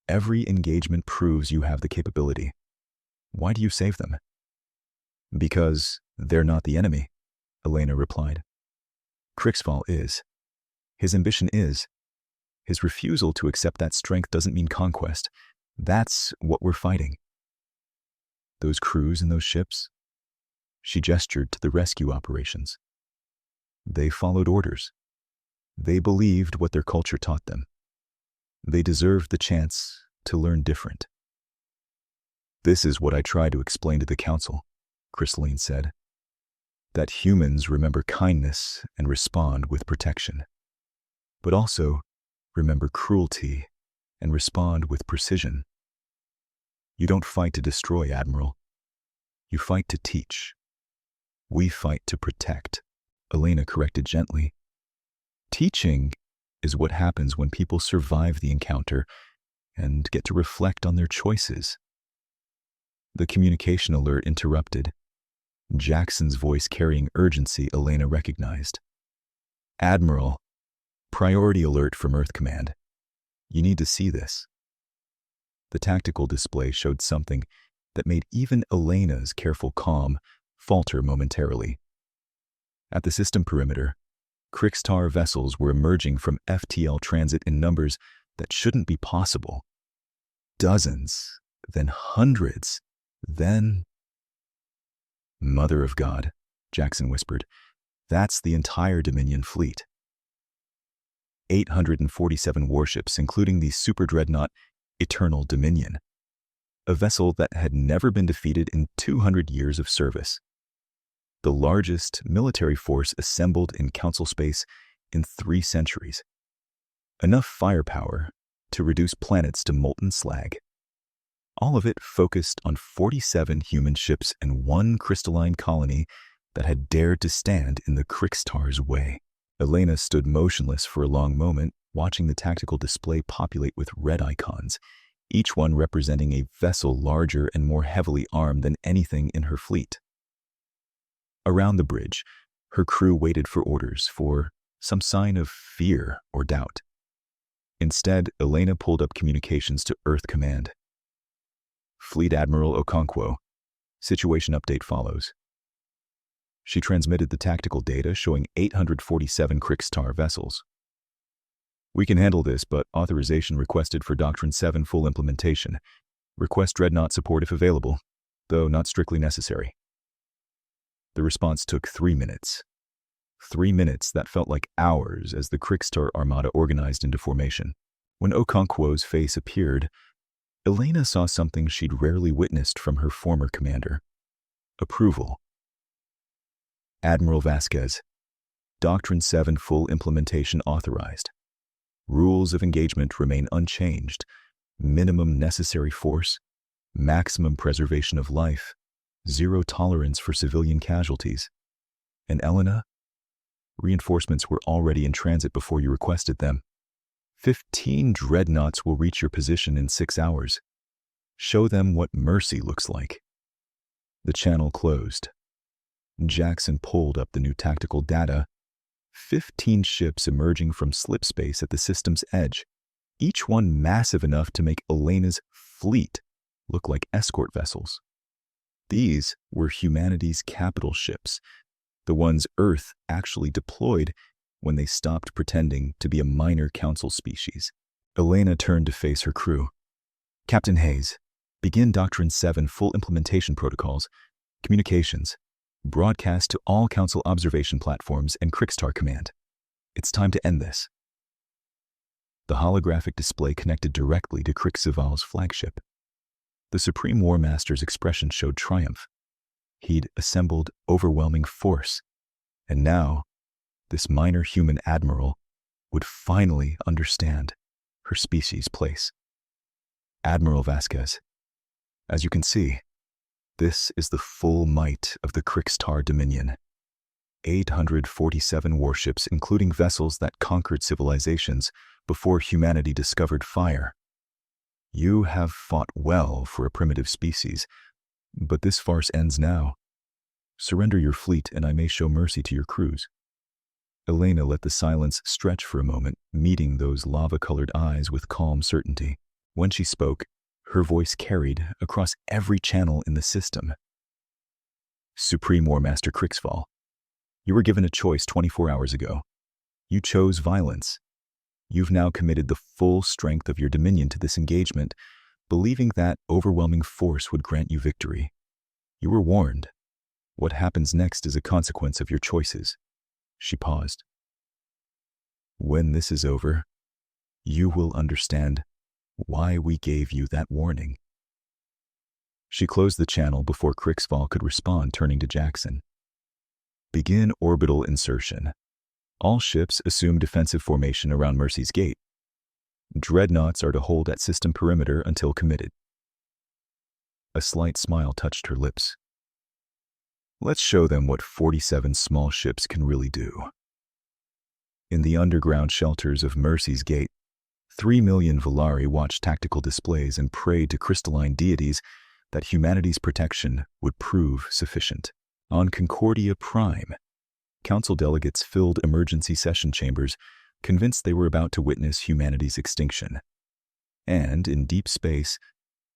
Every engagement proves you have the capability. Why do you save them? Because they're not the enemy, Elena replied. Krixfall is. His ambition is. His refusal to accept that strength doesn't mean conquest. That's what we're fighting. Those crews and those ships, she gestured to the rescue operations. They followed orders. They believed what their culture taught them. They deserved the chance to learn different. This is what I try to explain to the council, Crystalline said. That humans remember kindness and respond with protection, but also remember cruelty and respond with precision. You don't fight to destroy, Admiral. You fight to teach. We fight to protect, Elena corrected gently. Teaching is what happens when people survive the encounter and get to reflect on their choices. The communication alert interrupted. Jackson's voice carrying urgency Elena recognized. Admiral, priority alert from Earth Command. You need to see this. The tactical display showed something that made even Elena's careful calm falter momentarily. At the system perimeter, Krixtar vessels were emerging from FTL transit in numbers that shouldn't be possible. Dozens, then hundreds, then... Mother of God, Jackson whispered. That's the entire Dominion fleet. 847 warships, including the super dreadnought Eternal Dominion, a vessel that had never been defeated in 200 years of service. The largest military force assembled in Council space in 3 centuries. Enough firepower to reduce planets to molten slag. All of it focused on 47 human ships and 1 crystalline colony that had dared to stand in the Krixtar's way. Elena stood motionless for a long moment, watching the tactical display populate with red icons, each one representing a vessel larger and more heavily armed than anything in her fleet. Around the bridge, her crew waited for orders, for some sign of fear or doubt. Instead, Elena pulled up communications to Earth Command. Fleet Admiral Okonkwo, situation update follows. She transmitted the tactical data showing 847 Krixtar vessels. We can handle this, but authorization requested for Doctrine 7 full implementation. Request Dreadnought support if available, though not strictly necessary. The response took 3 minutes. 3 minutes that felt like hours as the Krixtar armada organized into formation. When Okonkwo's face appeared, Elena saw something she'd rarely witnessed from her former commander. Approval. Admiral Vasquez, Doctrine 7 full implementation authorized. Rules of engagement remain unchanged. Minimum necessary force, maximum preservation of life, 0 tolerance for civilian casualties. And Elena? Reinforcements were already in transit before you requested them. 15 dreadnoughts will reach your position in 6 hours. Show them what mercy looks like. The channel closed. Jackson pulled up the new tactical data. 15 ships emerging from slip space at the system's edge, each one massive enough to make Elena's fleet look like escort vessels. These were humanity's capital ships, the ones Earth actually deployed when they stopped pretending to be a minor council species. Elena turned to face her crew. Captain Hayes, begin Doctrine 7 full implementation protocols, communications, broadcast to all Council observation platforms and Krixtar Command. It's time to end this. The holographic display connected directly to Krixsival's flagship. The Supreme War Master's expression showed triumph. He'd assembled overwhelming force, and now, this minor human admiral would finally understand her species' place. Admiral Vasquez, as you can see, this is the full might of the Krixtar Dominion. 847 warships, including vessels that conquered civilizations before humanity discovered fire. You have fought well for a primitive species, but this farce ends now. Surrender your fleet and I may show mercy to your crews. Elena let the silence stretch for a moment, meeting those lava-colored eyes with calm certainty. When she spoke, her voice carried across every channel in the system. Supreme War Master Krixval, you were given a choice 24 hours ago. You chose violence. You've now committed the full strength of your dominion to this engagement, believing that overwhelming force would grant you victory. You were warned. What happens next is a consequence of your choices. She paused. When this is over, you will understand why we gave you that warning. She closed the channel before Krixval could respond, turning to Jackson. Begin orbital insertion. All ships assume defensive formation around Mercy's Gate. Dreadnoughts are to hold at system perimeter until committed. A slight smile touched her lips. Let's show them what 47 small ships can really do. In the underground shelters of Mercy's Gate, 3 million Volari watched tactical displays and prayed to crystalline deities that humanity's protection would prove sufficient. On Concordia Prime, Council delegates filled emergency session chambers, convinced they were about to witness humanity's extinction. And in deep space,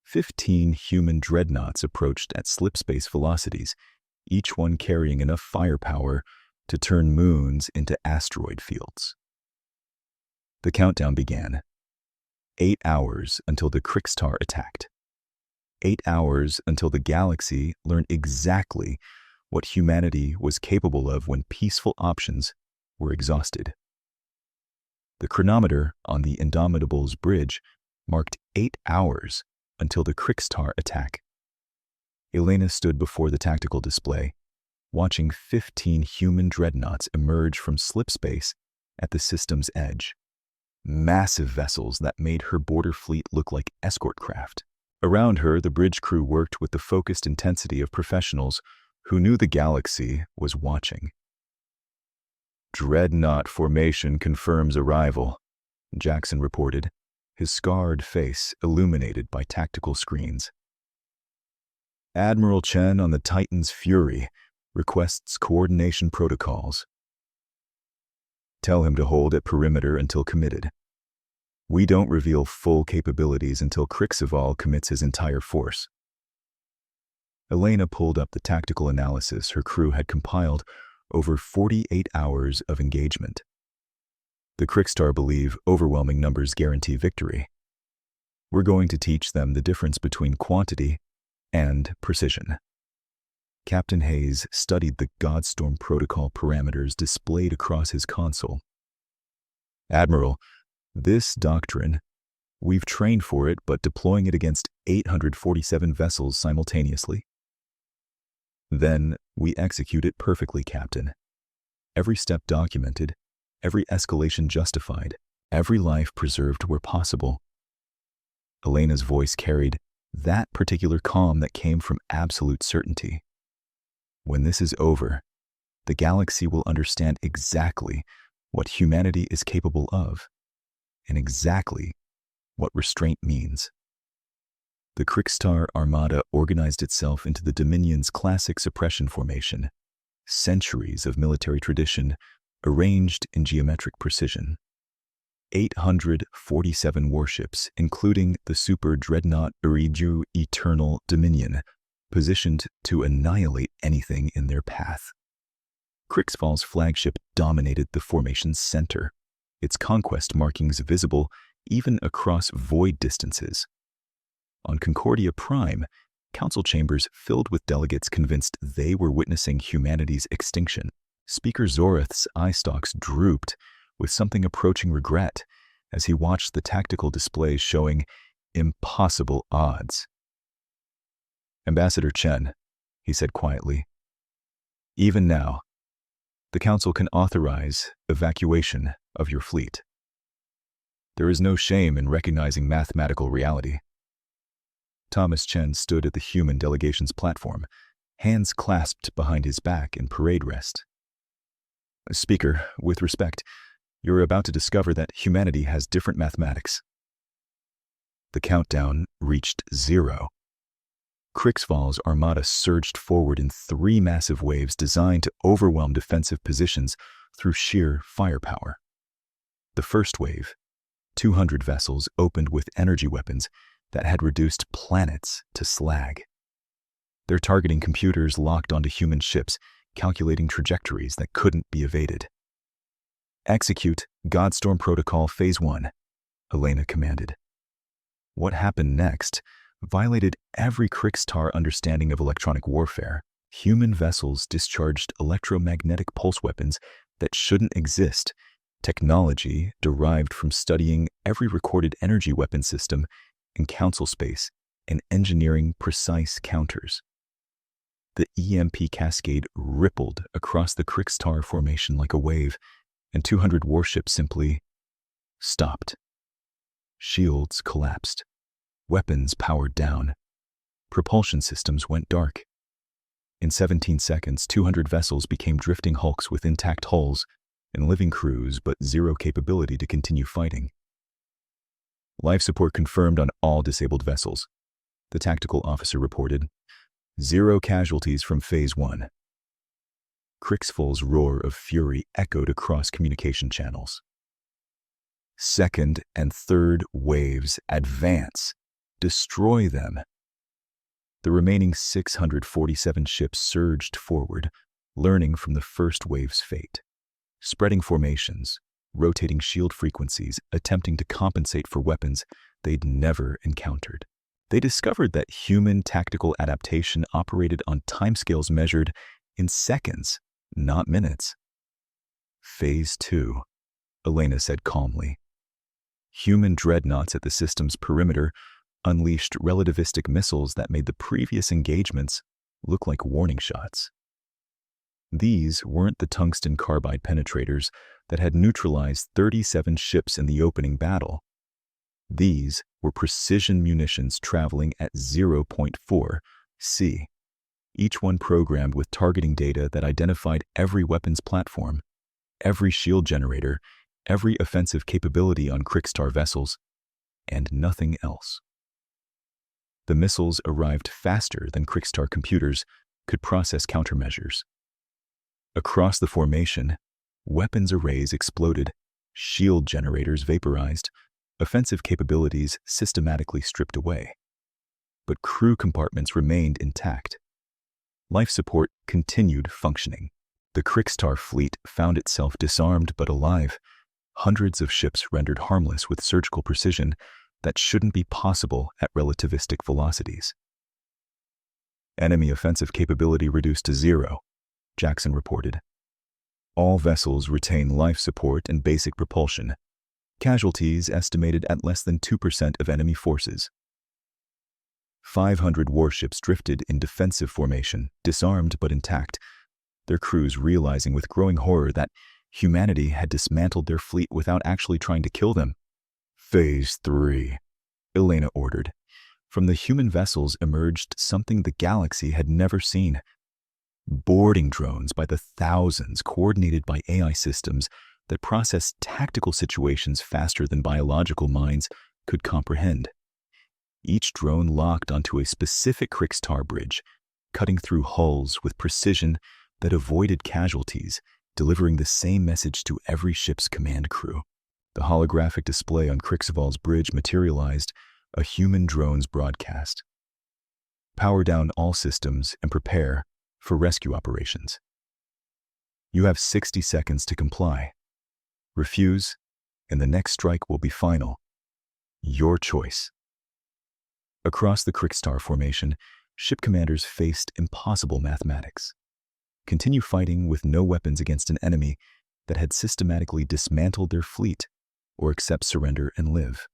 15 human dreadnoughts approached at slipspace velocities, each one carrying enough firepower to turn moons into asteroid fields. The countdown began. 8 hours until the Krikstar attacked. 8 hours until the galaxy learned exactly what humanity was capable of when peaceful options were exhausted. The chronometer on the Indomitable's bridge marked 8 hours until the Krikstar attack. Elena stood before the tactical display, watching 15 human dreadnoughts emerge from slipspace at the system's edge. Massive vessels that made her border fleet look like escort craft. Around her, the bridge crew worked with the focused intensity of professionals who knew the galaxy was watching. "Dreadnought formation confirms arrival," Jackson reported, his scarred face illuminated by tactical screens. "Admiral Chen on the Titan's Fury requests coordination protocols. Tell him to hold at perimeter until committed. We don't reveal full capabilities until Kriksval commits his entire force." Elena pulled up the tactical analysis her crew had compiled over 48 hours of engagement. The Krikstar believe overwhelming numbers guarantee victory. We're going to teach them the difference between quantity and precision. Captain Hayes studied the Godstorm protocol parameters displayed across his console. "Admiral, this doctrine, we've trained for it, but deploying it against 847 vessels simultaneously. Then we execute it perfectly, Captain. Every step documented, every escalation justified, every life preserved where possible." Elena's voice carried that particular calm that came from absolute certainty. "When this is over, the galaxy will understand exactly what humanity is capable of, and exactly what restraint means." The Krikstar Armada organized itself into the Dominion's classic suppression formation, centuries of military tradition arranged in geometric precision. 847 warships, including the super dreadnought Iridu Eternal Dominion, positioned to annihilate anything in their path. Kriksval's flagship dominated the formation's center, its conquest markings visible even across void distances. On Concordia Prime, council chambers filled with delegates convinced they were witnessing humanity's extinction. Speaker Zorith's eye stalks drooped with something approaching regret as he watched the tactical displays showing impossible odds. "Ambassador Chen," he said quietly, "even now, the Council can authorize evacuation of your fleet. There is no shame in recognizing mathematical reality." Thomas Chen stood at the human delegation's platform, hands clasped behind his back in parade rest. "Speaker, with respect, you're about to discover that humanity has different mathematics." The countdown reached 0. Kriksval's armada surged forward in 3 massive waves designed to overwhelm defensive positions through sheer firepower. The first wave, 200 vessels, opened with energy weapons that had reduced planets to slag. Their targeting computers locked onto human ships, calculating trajectories that couldn't be evaded. "Execute Godstorm Protocol Phase 1, Elena commanded. What happened next violated every Krikstar understanding of electronic warfare. Human vessels discharged electromagnetic pulse weapons that shouldn't exist, technology derived from studying every recorded energy weapon system in council space and engineering precise counters. The EMP cascade rippled across the Krikstar formation like a wave, and 200 warships simply stopped. Shields collapsed. Weapons powered down. Propulsion systems went dark. In 17 seconds, 200 vessels became drifting hulks with intact hulls and living crews but zero capability to continue fighting. "Life support confirmed on all disabled vessels," the tactical officer reported. "0 casualties from Phase 1. Kriksval's roar of fury echoed across communication channels. Second and third waves advance. Destroy them. The remaining 647 ships surged forward, learning from the first wave's fate. Spreading formations, rotating shield frequencies, attempting to compensate for weapons they'd never encountered. They discovered that human tactical adaptation operated on timescales measured in seconds, not minutes. Phase 2, Elena said calmly. Human dreadnoughts at the system's perimeter unleashed relativistic missiles that made the previous engagements look like warning shots. These weren't the tungsten carbide penetrators that had neutralized 37 ships in the opening battle. These were precision munitions traveling at 0.4 C, each one programmed with targeting data that identified every weapons platform, every shield generator, every offensive capability on Krigstar vessels, and nothing else. The missiles arrived faster than Krigstar computers could process countermeasures. Across the formation, weapons arrays exploded, shield generators vaporized, offensive capabilities systematically stripped away. But crew compartments remained intact. Life support continued functioning. The Krigstar fleet found itself disarmed but alive, hundreds of ships rendered harmless with surgical precision that shouldn't be possible at relativistic velocities. Enemy offensive capability reduced to 0, Jackson reported. All vessels retain life support and basic propulsion. Casualties estimated at less than 2% of enemy forces. 500 warships drifted in defensive formation, disarmed but intact, their crews realizing with growing horror that humanity had dismantled their fleet without actually trying to kill them. Phase 3, Elena ordered. From the human vessels emerged something the galaxy had never seen. Boarding drones by the thousands, coordinated by AI systems that processed tactical situations faster than biological minds could comprehend. Each drone locked onto a specific Krigstar bridge, cutting through hulls with precision that avoided casualties, delivering the same message to every ship's command crew. The holographic display on Krigsval's bridge materialized a human drone's broadcast. Power down all systems and prepare for rescue operations. You have 60 seconds to comply. Refuse, and the next strike will be final. Your choice. Across the Krigstar formation, ship commanders faced impossible mathematics. Continue fighting with no weapons against an enemy that had systematically dismantled their fleet, or accept surrender and live.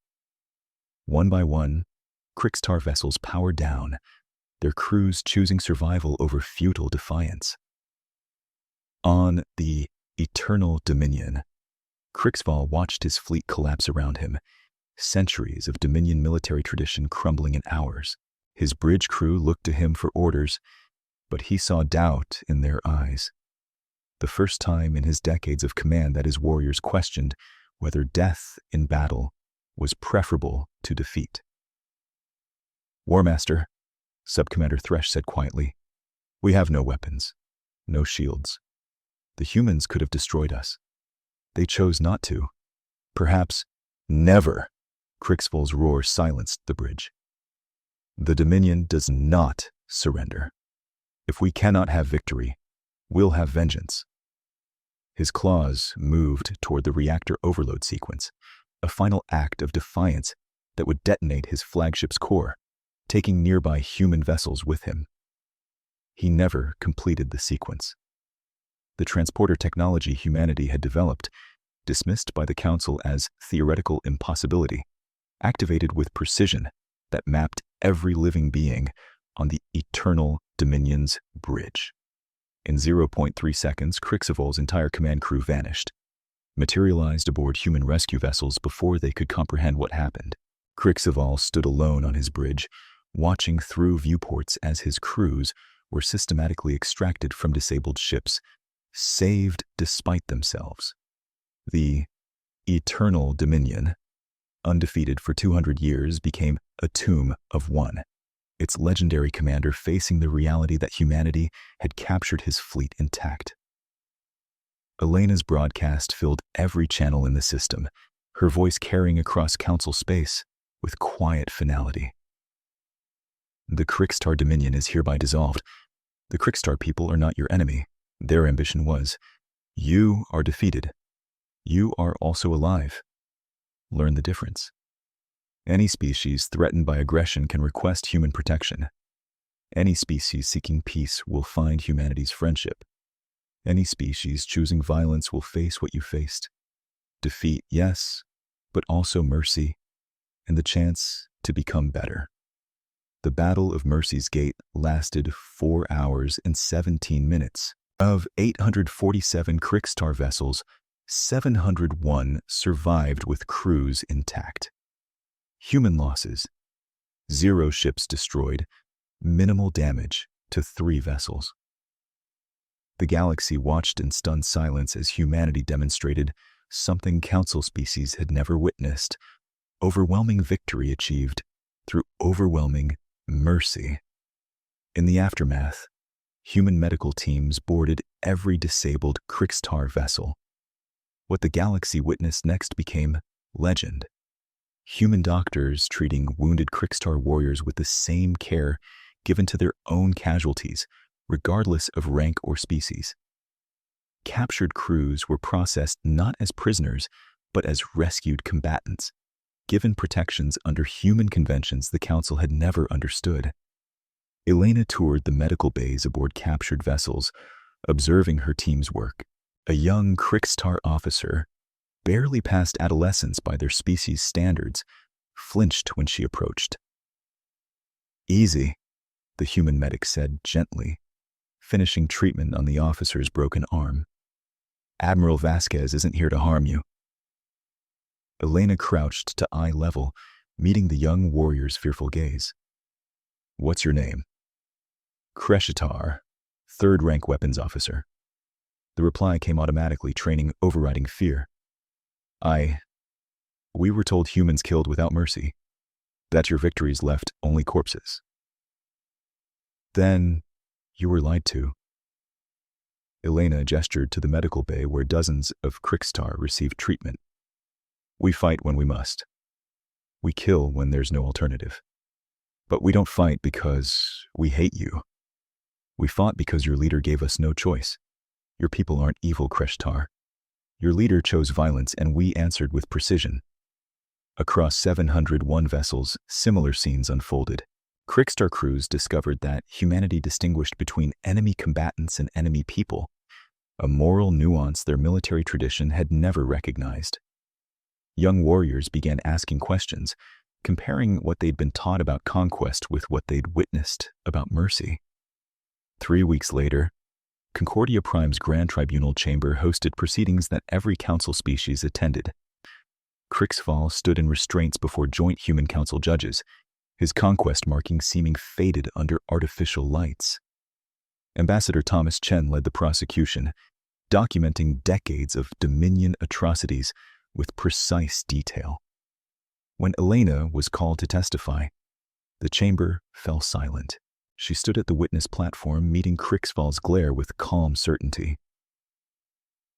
One by one, Krigstar vessels powered down, their crews choosing survival over futile defiance. On the Eternal Dominion, Krigsval watched his fleet collapse around him, centuries of Dominion military tradition crumbling in hours. His bridge crew looked to him for orders, but he saw doubt in their eyes. The first time in his decades of command that his warriors questioned whether death in battle was preferable to defeat. War Master, Subcommander Thresh said quietly, we have no weapons, no shields. The humans could have destroyed us. They chose not to. Perhaps never. Krigsval's roar silenced the bridge. The Dominion does not surrender. If we cannot have victory, we'll have vengeance. His claws moved toward the reactor overload sequence, a final act of defiance that would detonate his flagship's core, taking nearby human vessels with him. He never completed the sequence. The transporter technology humanity had developed, dismissed by the Council as theoretical impossibility, activated with precision that mapped every living being on the Eternal Dominion's bridge. In 0.3 seconds, Krigsval's entire command crew vanished, materialized aboard human rescue vessels before they could comprehend what happened. Krigsval stood alone on his bridge, watching through viewports as his crews were systematically extracted from disabled ships, saved despite themselves. The Eternal Dominion, undefeated for 200 years, became a tomb of one, its legendary commander facing the reality that humanity had captured his fleet intact. Elena's broadcast filled every channel in the system, her voice carrying across council space with quiet finality. The Crixtar Dominion is hereby dissolved. The Crixtar people are not your enemy. Their ambition was. You are defeated. You are also alive. Learn the difference. Any species threatened by aggression can request human protection. Any species seeking peace will find humanity's friendship. Any species choosing violence will face what you faced. Defeat, yes, but also mercy and the chance to become better. The Battle of Mercy's Gate lasted 4 hours and 17 minutes. Of 847 Crixtar vessels, 701 survived with crews intact. Human losses: 0 ships destroyed, minimal damage to 3 vessels. The galaxy watched in stunned silence as humanity demonstrated something council species had never witnessed: overwhelming victory achieved through overwhelming mercy. In the aftermath, human medical teams boarded every disabled Crixtar vessel. What the galaxy witnessed next became legend. Human doctors treating wounded Crixtar warriors with the same care given to their own casualties, regardless of rank or species. Captured crews were processed not as prisoners, but as rescued combatants, given protections under human conventions the Council had never understood. Elena toured the medical bays aboard captured vessels, observing her team's work. A young Crixtar officer, barely past adolescence by their species' standards, flinched when she approached. "Easy," the human medic said gently, finishing treatment on the officer's broken arm. "Admiral Vasquez isn't here to harm you." Elena crouched to eye level, meeting the young warrior's fearful gaze. "What's your name?" "Crescitar, 3rd rank weapons officer." The reply came automatically, training overriding fear. We were told humans killed without mercy, that your victories left only corpses." "Then you were lied to." Elena gestured to the medical bay where dozens of Crixtar received treatment. "We fight when we must. We kill when there's no alternative. But we don't fight because we hate you. We fought because your leader gave us no choice. Your people aren't evil, Crixtar. Your leader chose violence and we answered with precision." Across 701 vessels, similar scenes unfolded. Crixtar crews discovered that humanity distinguished between enemy combatants and enemy people, a moral nuance their military tradition had never recognized. Young warriors began asking questions, comparing what they'd been taught about conquest with what they'd witnessed about mercy. 3 weeks later, Concordia Prime's Grand Tribunal Chamber hosted proceedings that every council species attended. Crixfall stood in restraints before joint Human Council judges, his conquest marking seeming faded under artificial lights. Ambassador Thomas Chen led the prosecution, documenting decades of Dominion atrocities with precise detail. When Elena was called to testify, the chamber fell silent. She stood at the witness platform, meeting Crixfall's glare with calm certainty.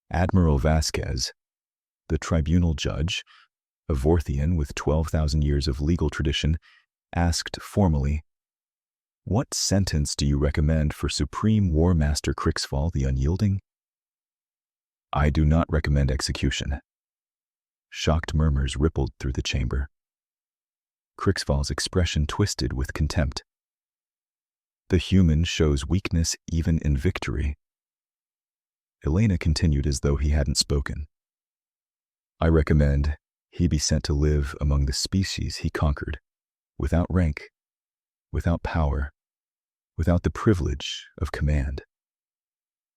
Admiral Vasquez, the tribunal judge, a Vorthian with 12,000 years of legal tradition, asked formally, "What sentence do you recommend for Supreme War Master Crixfall the Unyielding?" "I do not recommend execution." Shocked murmurs rippled through the chamber. Crixfall's expression twisted with contempt. "The human shows weakness even in victory." Elena continued as though he hadn't spoken. "I recommend he be sent to live among the species he conquered, without rank, without power, without the privilege of command.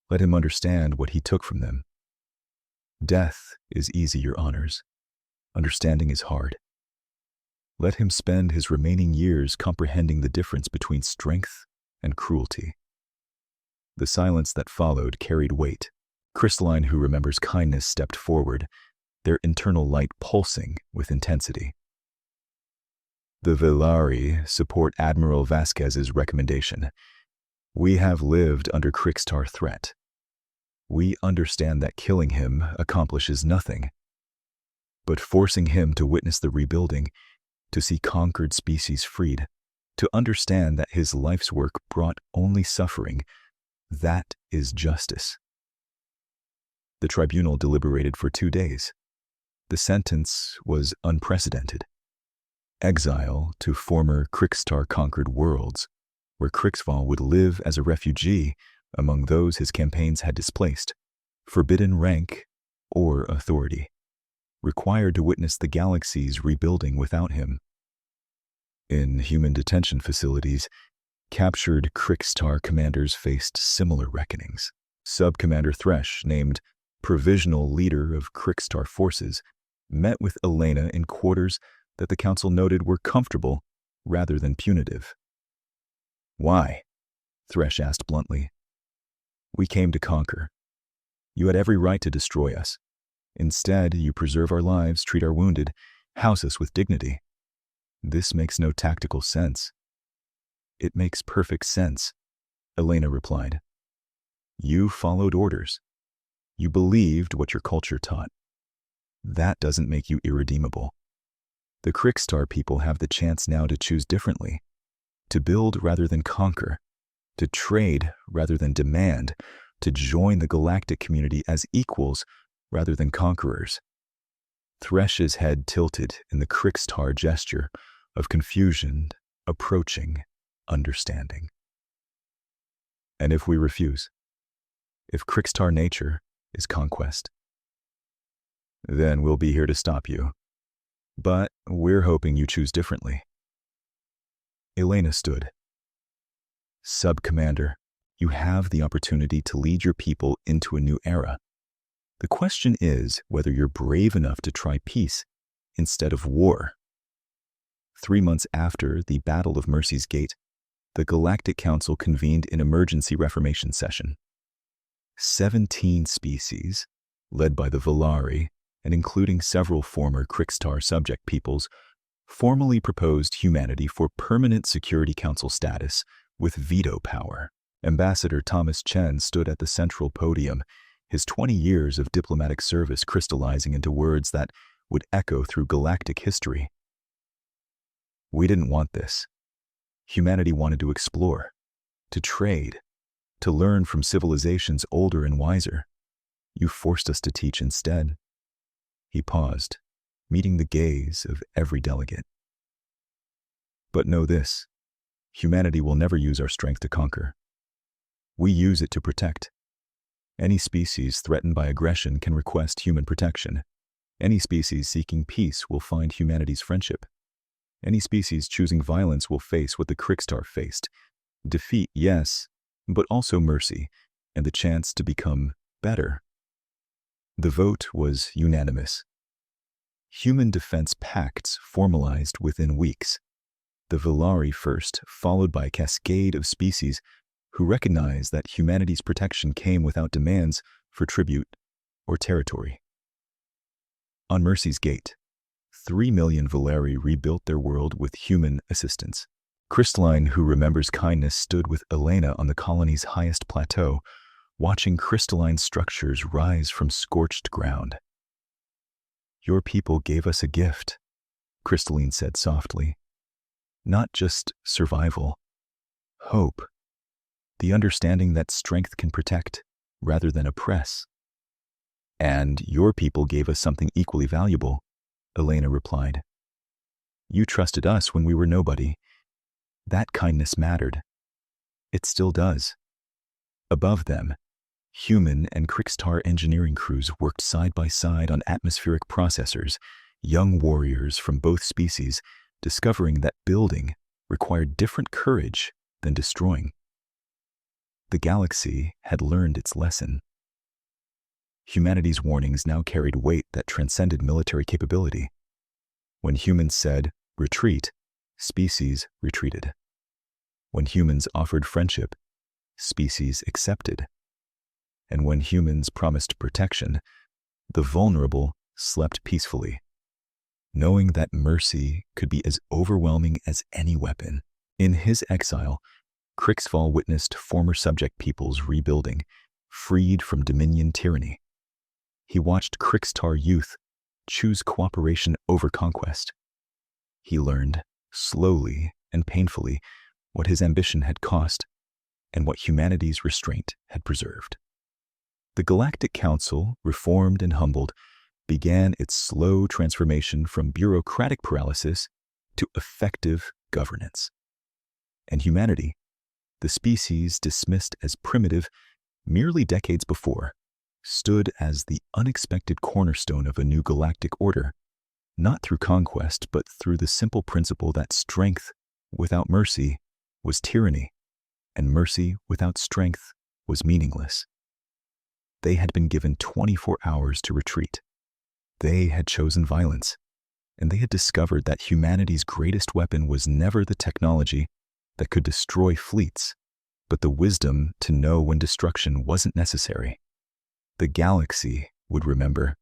Let him understand what he took from them. Death is easy, your honors. Understanding is hard. Let him spend his remaining years comprehending the difference between strength and cruelty." The silence that followed carried weight. Crystalline, who remembers kindness, stepped forward, their internal light pulsing with intensity. "The Velari support Admiral Vasquez's recommendation. We have lived under Crixtar threat. We understand that killing him accomplishes nothing. but forcing him to witness the rebuilding, to see conquered species freed, to understand that his life's work brought only suffering, that is justice. The tribunal deliberated for 2 days. The sentence was unprecedented. Exile to former Krikstar-conquered worlds, where Kriksval would live as a refugee among those his campaigns had displaced, forbidden rank or authority, required to witness the galaxy's rebuilding without him. In human detention facilities, captured Krikstar commanders faced similar reckonings. Sub-Commander Thresh, named Provisional Leader of Krikstar Forces, met with Elena in quarters that the Council noted were comfortable rather than punitive. "Why?" Thresh asked bluntly. "We came to conquer. You had every right to destroy us. Instead, you preserve our lives, treat our wounded, house us with dignity. This makes no tactical sense." "It makes perfect sense," Elena replied. "You followed orders. You believed what your culture taught. That doesn't make you irredeemable. The Krikstar people have the chance now to choose differently, to build rather than conquer, to trade rather than demand, to join the galactic community as equals rather than conquerors." Thresh's head tilted in the Krikstar gesture of confusion approaching understanding. "And if we refuse? If Krikstar nature is conquest? Then we'll be here to stop you. But we're hoping you choose differently." Elena stood. "Sub-Commander, you have the opportunity to lead your people into a new era. The question is whether you're brave enough to try peace instead of war." 3 months after the Battle of Mercy's Gate, the Galactic Council convened an emergency reformation session. 17 species, led by the Volari and including several former Krikstar subject peoples, formally proposed humanity for permanent Security Council status with veto power. Ambassador Thomas Chen stood at the central podium, his 20 years of diplomatic service crystallizing into words that would echo through galactic history. "We didn't want this. Humanity wanted to explore, to trade, to learn from civilizations older and wiser. You forced us to teach instead." He paused, meeting the gaze of every delegate. "But know this, humanity will never use our strength to conquer. We use it to protect. Any species threatened by aggression can request human protection. Any species seeking peace will find humanity's friendship. Any species choosing violence will face what the Krikstar faced. Defeat, yes, but also mercy and the chance to become better." The vote was unanimous. Human defense pacts formalized within weeks. The Volari first, followed by a cascade of species who recognized that humanity's protection came without demands for tribute or territory. On Mercy's Gate, 3 million Volari rebuilt their world with human assistance. Crystalline, who remembers kindness, stood with Elena on the colony's highest plateau, watching crystalline structures rise from scorched ground. "Your people gave us a gift," Crystalline said softly. "Not just survival, hope. The understanding that strength can protect rather than oppress." "And your people gave us something equally valuable," Elena replied. "You trusted us when we were nobody. That kindness mattered. It still does." Above them, human and Krikstar engineering crews worked side by side on atmospheric processors, young warriors from both species discovering that building required different courage than destroying. The galaxy had learned its lesson. Humanity's warnings now carried weight that transcended military capability. When humans said, "retreat," species retreated. When humans offered friendship, species accepted. And when humans promised protection, the vulnerable slept peacefully, knowing that mercy could be as overwhelming as any weapon. In his exile, Kriksval witnessed former subject peoples rebuilding, freed from Dominion tyranny. He watched Krikstar youth choose cooperation over conquest. He learned, slowly and painfully, what his ambition had cost and what humanity's restraint had preserved. The Galactic Council, reformed and humbled, began its slow transformation from bureaucratic paralysis to effective governance. And humanity, the species dismissed as primitive merely decades before, stood as the unexpected cornerstone of a new galactic order, not through conquest, but through the simple principle that strength without mercy was tyranny, and mercy without strength was meaningless. They had been given 24 hours to retreat. They had chosen violence, and they had discovered that humanity's greatest weapon was never the technology that could destroy fleets, but the wisdom to know when destruction wasn't necessary. The galaxy would remember,